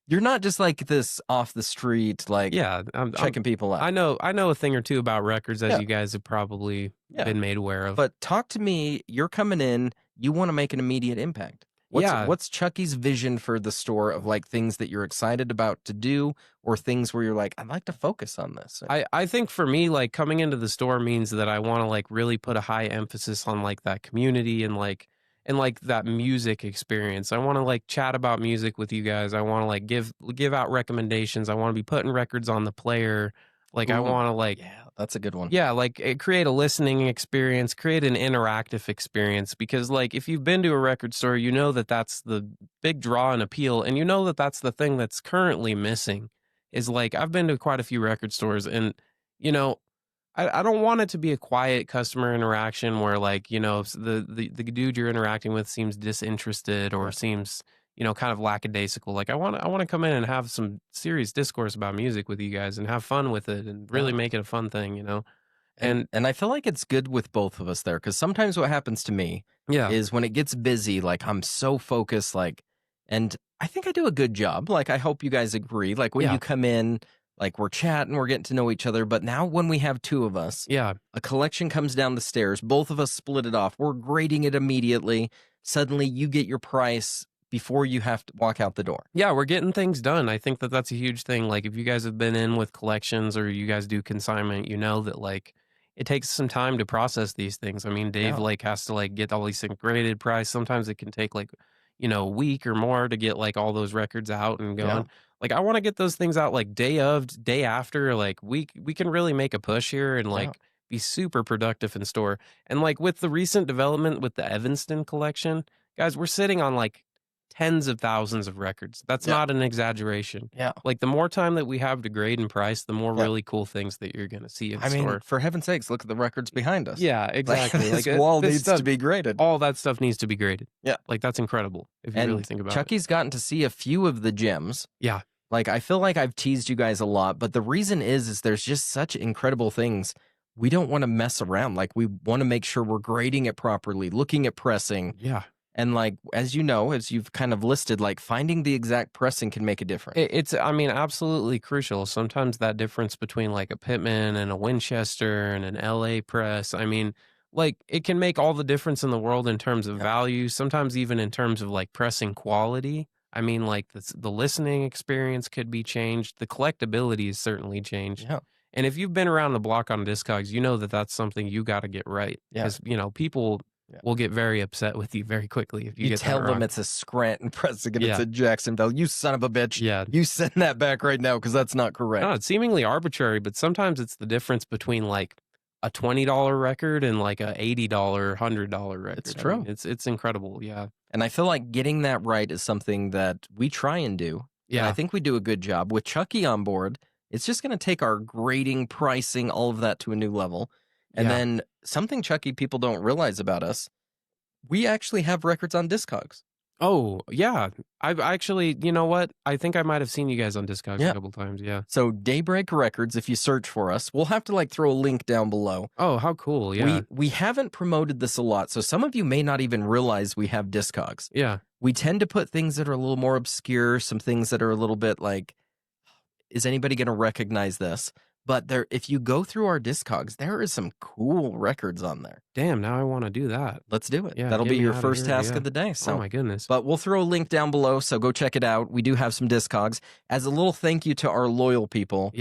You're not just like this off the street, like I'm checking people out. I know a thing or two about records, as you guys have probably been made aware of. But talk to me. You're coming in. You want to make an immediate impact. What's Chuckie's vision for the store of like things that you're excited about to do, or things where you're like, I'd like to focus on this? I think for me, like coming into the store means that I want to like really put a high emphasis on like that community and like that music experience. I want to like chat about music with you guys. I want to like give out recommendations. I want to be putting records on the player. Like, I want to like... Yeah, that's a good one. Yeah, like create a listening experience, create an interactive experience. Because like if you've been to a record store, you know that that's the big draw and appeal. And you know that that's the thing that's currently missing is like, I've been to quite a few record stores and, I don't want it to be a quiet customer interaction where like, you know, the dude you're interacting with seems disinterested or seems, you know, kind of lackadaisical. Like I want to come in and have some serious discourse about music with you guys and have fun with it and really make it a fun thing, you know. And I feel like it's good with both of us there, because sometimes what happens to me is when it gets busy, like I'm so focused, like, and I think I do a good job. Like I hope you guys agree. Like when you come in, like we're chatting, we're getting to know each other. But now when we have two of us, a collection comes down the stairs, both of us split it off. We're grading it immediately. Suddenly you get your price before you have to walk out the door. Yeah, we're getting things done. I think that that's a huge thing. Like if you guys have been in with collections or you guys do consignment, you know that like it takes some time to process these things. I mean, Dave like has to like get all these things graded, price. Sometimes it can take like, you know, a week or more to get like all those records out and going. Like I want to get those things out like day after, like we can really make a push here and like be super productive in store. And like with the recent development with the Evanston collection, guys, we're sitting on like tens of thousands of records. That's not an exaggeration. Like the more time that we have to grade and price, the more really cool things that you're going to see in store. I mean, for heaven's sakes, look at the records behind us. Yeah, exactly. Like, this wall needs to be graded. All that stuff needs to be graded. Yeah. Like that's incredible if you really think about Chuckie's gotten to see a few of the gems. Yeah. Like I feel like I've teased you guys a lot, but the reason is there's just such incredible things. We don't want to mess around. Like we want to make sure we're grading it properly, looking at pressing. Yeah. And like, as you know, as you've kind of listed, like finding the exact pressing can make a difference. It's, I mean, absolutely crucial. Sometimes that difference between like a Pittman and a Winchester and an LA press, I mean, like it can make all the difference in the world in terms of value, sometimes even in terms of like pressing quality. I mean, like the listening experience could be changed. The collectability is certainly changed. Yeah. And if you've been around the block on Discogs, you know that that's something you got to get right. Because, you know, people will get very upset with you very quickly if you get tell that them wrong. it's a Scranton pressing and it's a Jacksonville. You son of a bitch. Yeah. You send that back right now because that's not correct. No, it's seemingly arbitrary, but sometimes it's the difference between like a $20 record and like a $80, $100 record. It's true. I mean, it's incredible. Yeah. And I feel like getting that right is something that we try and do. Yeah. And I think we do a good job. With Chuckie on board, it's just going to take our grading, pricing, all of that to a new level. And then something, Chuckie, people don't realize about us, we actually have records on Discogs. Oh, yeah. I've actually, you know what? I think I might have seen you guys on Discogs a couple times. Yeah. So Daybreak Records, if you search for us, we'll have to like throw a link down below. Oh, how cool. Yeah. We haven't promoted this a lot, so some of you may not even realize we have Discogs. Yeah. We tend to put things that are a little more obscure, some things that are a little bit like, is anybody going to recognize this? But there, if you go through our Discogs, there is some cool records on there. Damn, now I want to do that. Let's do it. Yeah, that'll get be me your outta first here, task of the day. So, oh my goodness. But we'll throw a link down below, so go check it out. We do have some Discogs. As a little thank you to our loyal people,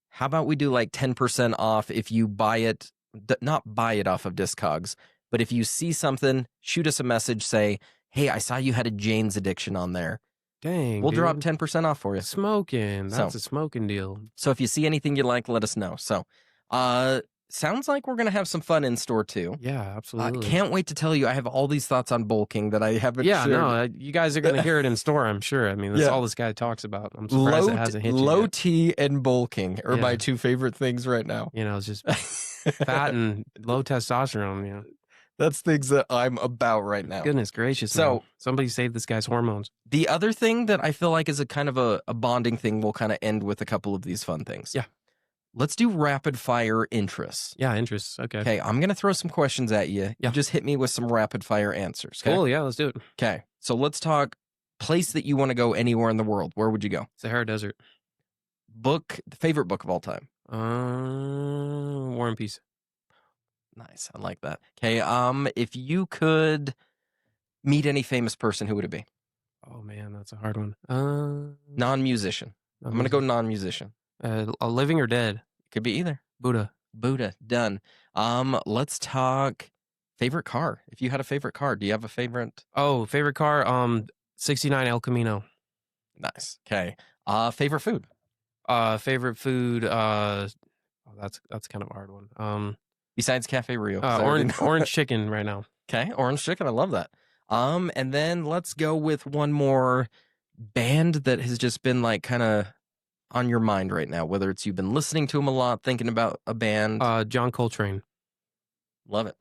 how about we do like 10% off if you buy it, not buy it off of Discogs, but if you see something, shoot us a message, say, hey, I saw you had a Jane's Addiction on there. Dang, we'll dude. drop 10% off for you. Smoking. That's a smoking deal. So if you see anything you like, let us know. So, sounds like we're going to have some fun in store too. Yeah, absolutely. Can't wait to tell you. I have all these thoughts on bulking that I haven't shared. No, you guys are going to hear it in store, I'm sure. I mean, that's all this guy talks about. I'm surprised it hasn't hit you Low yet. T and bulking are my two favorite things right now. You know, it's just fat and low testosterone, you know. That's things that I'm about right now. Goodness gracious. So man. Somebody save this guy's hormones. The other thing that I feel like is a kind of a bonding thing, we'll kind of end with a couple of these fun things. Yeah. Let's do rapid fire interests. Yeah, interests. Okay. Okay, I'm going to throw some questions at you. Yeah. You just hit me with some rapid fire answers. Okay? Cool. Yeah, let's do it. Okay. So let's talk place that you want to go anywhere in the world. Where would you go? Sahara Desert. Favorite book of all time? War and Peace. Nice. I like that. Okay. If you could meet any famous person, who would it be? Oh man, that's a hard one. Non-musician. I'm going to go non-musician. A living or dead? Could be either. Buddha. Done. Let's talk favorite car. If you had a favorite car, do you have a favorite? Oh, favorite car? 69 El Camino. Nice. Okay. Favorite food? Favorite food? That's kind of a hard one. Besides Cafe Rio. Orange chicken right now. Okay, orange chicken. I love that. And then let's go with one more band that has just been like kind of on your mind right now? Whether it's you've been listening to him a lot, thinking about a band. John Coltrane. Love it.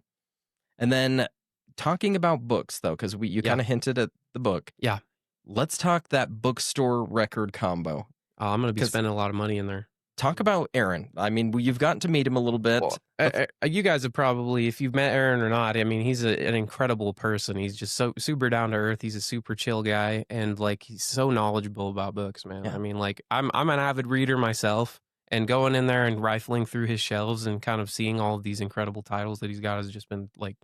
And then talking about books, though, because you kind of hinted at the book. Yeah. Let's talk that bookstore record combo. I'm going to be spending a lot of money in there. Talk about Aaron. I mean, you've gotten to meet him a little bit. Well, you guys have probably, if you've met Aaron or not, I mean, he's an incredible person. He's just so super down to earth. He's a super chill guy, and like he's so knowledgeable about books, man. Yeah. I mean, like I'm an avid reader myself, and going in there and rifling through his shelves and kind of seeing all of these incredible titles that he's got has just been like,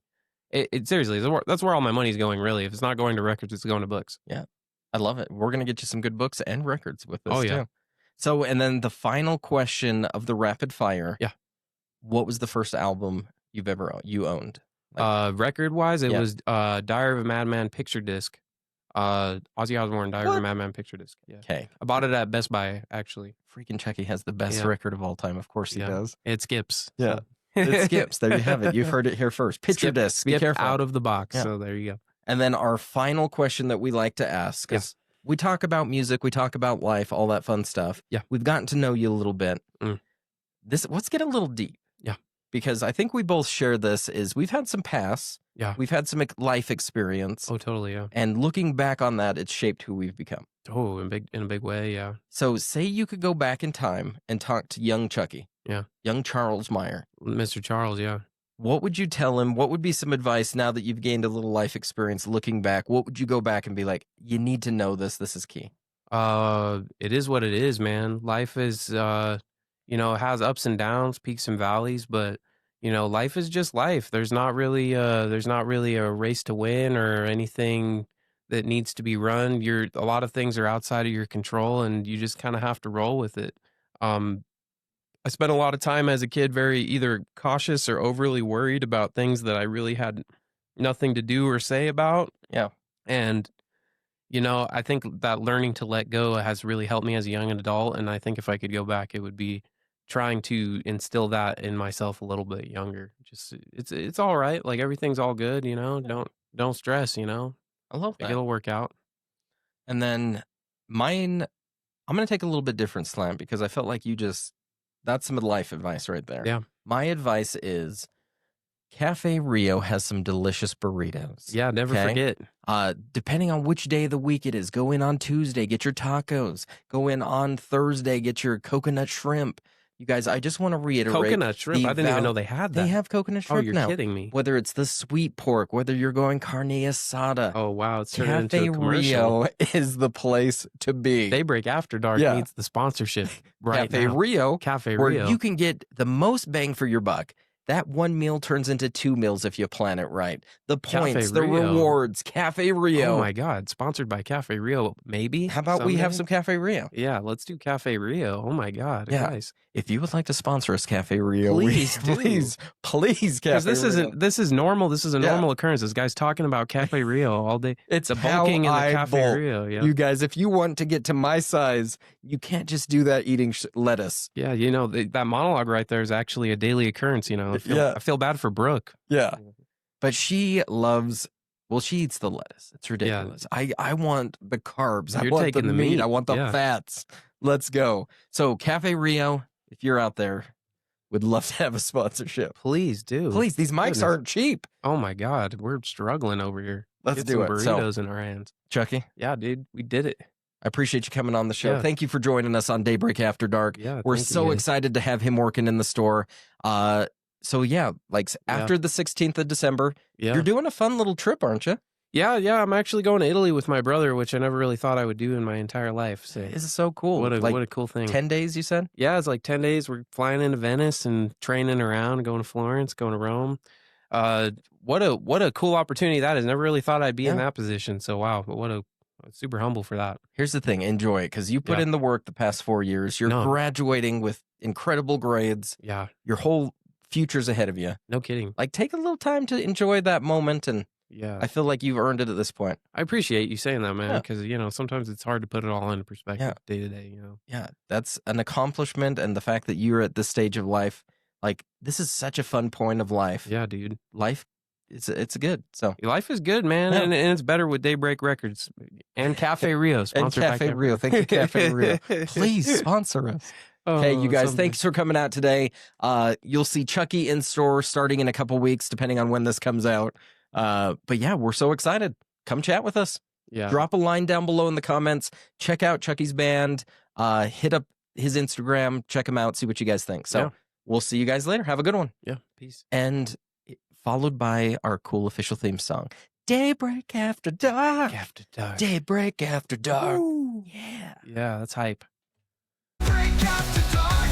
it seriously, that's where all my money's going. Really, if it's not going to records, it's going to books. Yeah, I love it. We're gonna get you some good books and records with this yeah. too. So, and then the final question of the rapid fire. Yeah. What was the first album you owned? Record wise, it was Diary of a Madman picture disc. Ozzy Osbourne, Diary of a Madman picture disc. Yeah. Okay. I bought it at Best Buy, actually. Freaking Chuckie has the best record of all time. Of course he does. It skips. Yeah. It skips. There you have it. You've heard it here first. Picture disc. Be careful. Out of the box. Yeah. So there you go. And then our final question that we like to ask is, we talk about music, we talk about life, all that fun stuff. Yeah. We've gotten to know you a little bit. Let's get a little deep. Yeah. Because I think we both share this is we've had some past. Yeah. We've had some life experience. Oh, totally, yeah. And looking back on that, it's shaped who we've become. Oh, in a big way, yeah. So say you could go back in time and talk to young Chuckie. Yeah. Young Charles Meyer. Mr. Charles, yeah. What would you tell him? What would be some advice now that you've gained a little life experience looking back? What would you go back and be like, you need to know this. This is key. It is what it is, man. Life is, it has ups and downs, peaks and valleys, but life is just life. There's not really a race to win or anything that needs to be run. A lot of things are outside of your control, and you just kind of have to roll with it. I spent a lot of time as a kid very either cautious or overly worried about things that I really had nothing to do or say about. Yeah. And I think that learning to let go has really helped me as a young adult. And I think if I could go back, it would be trying to instill that in myself a little bit younger. Just it's all right. Like everything's all good, Don't stress, I love that. It'll work out. And then mine, I'm going to take a little bit different slant because I felt like that's some life advice right there. Yeah. My advice is Cafe Rio has some delicious burritos. Yeah, never forget. Depending on which day of the week it is, go in on Tuesday, get your tacos. Go in on Thursday, get your coconut shrimp. You guys, I just want to reiterate. Coconut shrimp? I didn't even know they had that. They have coconut shrimp now. Oh, you're kidding me. Whether it's the sweet pork, whether you're going carne asada. Oh, wow. It's turned into Cafe a commercial. Rio is the place to be. Daybreak AfterDark needs the sponsorship right Cafe now. Rio. Cafe where Rio. you can get the most bang for your buck. That one meal turns into 2 meals if you plan it right. The points, the rewards, Cafe Rio. Oh my God, sponsored by Cafe Rio, maybe? How about we have some Cafe Rio? Yeah, let's do Cafe Rio. Oh my God, guys. If you would like to sponsor us, Cafe Rio, please, please, Cafe Rio. This is normal. This is a normal occurrence. This guy's talking about Cafe Rio all day. It's the bulking in the Cafe bolt. Rio. Yeah. You guys, if you want to get to my size, you can't just do that eating lettuce. Yeah, that monologue right there is actually a daily occurrence. I feel bad for Brooke. Yeah, but she loves. Well, she eats the lettuce. It's ridiculous. Yeah. I want the carbs. I want the meat. I want the fats. Let's go. So Cafe Rio, if you're out there, would love to have a sponsorship. Please do. Please, these mics aren't cheap. Oh my God, we're struggling over here. Let's do it. Burritos in our hands. Chuckie? Yeah, dude, we did it. I appreciate you coming on the show. Thank you for joining us on Daybreak After Dark. Yeah, we're so excited to have him working in the store. So yeah, after the 16th of December, you're doing a fun little trip, aren't you? Yeah. I'm actually going to Italy with my brother, which I never really thought I would do in my entire life. So this is so cool. What a cool thing. 10 days, you said? Yeah, it's like 10 days. We're flying into Venice and training around, going to Florence, going to Rome. What a cool opportunity that is. Never really thought I'd be in that position. So wow, I'm super humble for that. Here's the thing, enjoy it because you put in the work the past 4 years. You're graduating with incredible grades. Yeah. Your whole future's ahead of you. No kidding. Take a little time to enjoy that moment, and yeah, I feel like you've earned it at this point. I appreciate you saying that, man, because sometimes it's hard to put it all into perspective day to day. Yeah, that's an accomplishment, and the fact that you're at this stage of life, this is such a fun point of life. Yeah, dude. Life it's good. So Life is good, man, Yeah. and it's better with Daybreak Records and Cafe Rio. and Sponsored by Cafe Rio, thank you, Cafe Rio. Please sponsor us. Hey, you guys, someday. thanks for coming out today. You'll see Chuckie in store starting in a couple weeks, depending on when this comes out. But yeah, we're so excited. Come chat with us. Yeah. Drop a line down below in the comments. Check out Chuckie's band. Hit up his Instagram. Check him out. See what you guys think. So we'll see you guys later. Have a good one. Yeah. Peace. And followed by our cool official theme song, Daybreak After Dark. After dark. Daybreak After Dark. Woo. Yeah. Yeah, that's hype. Break after dark.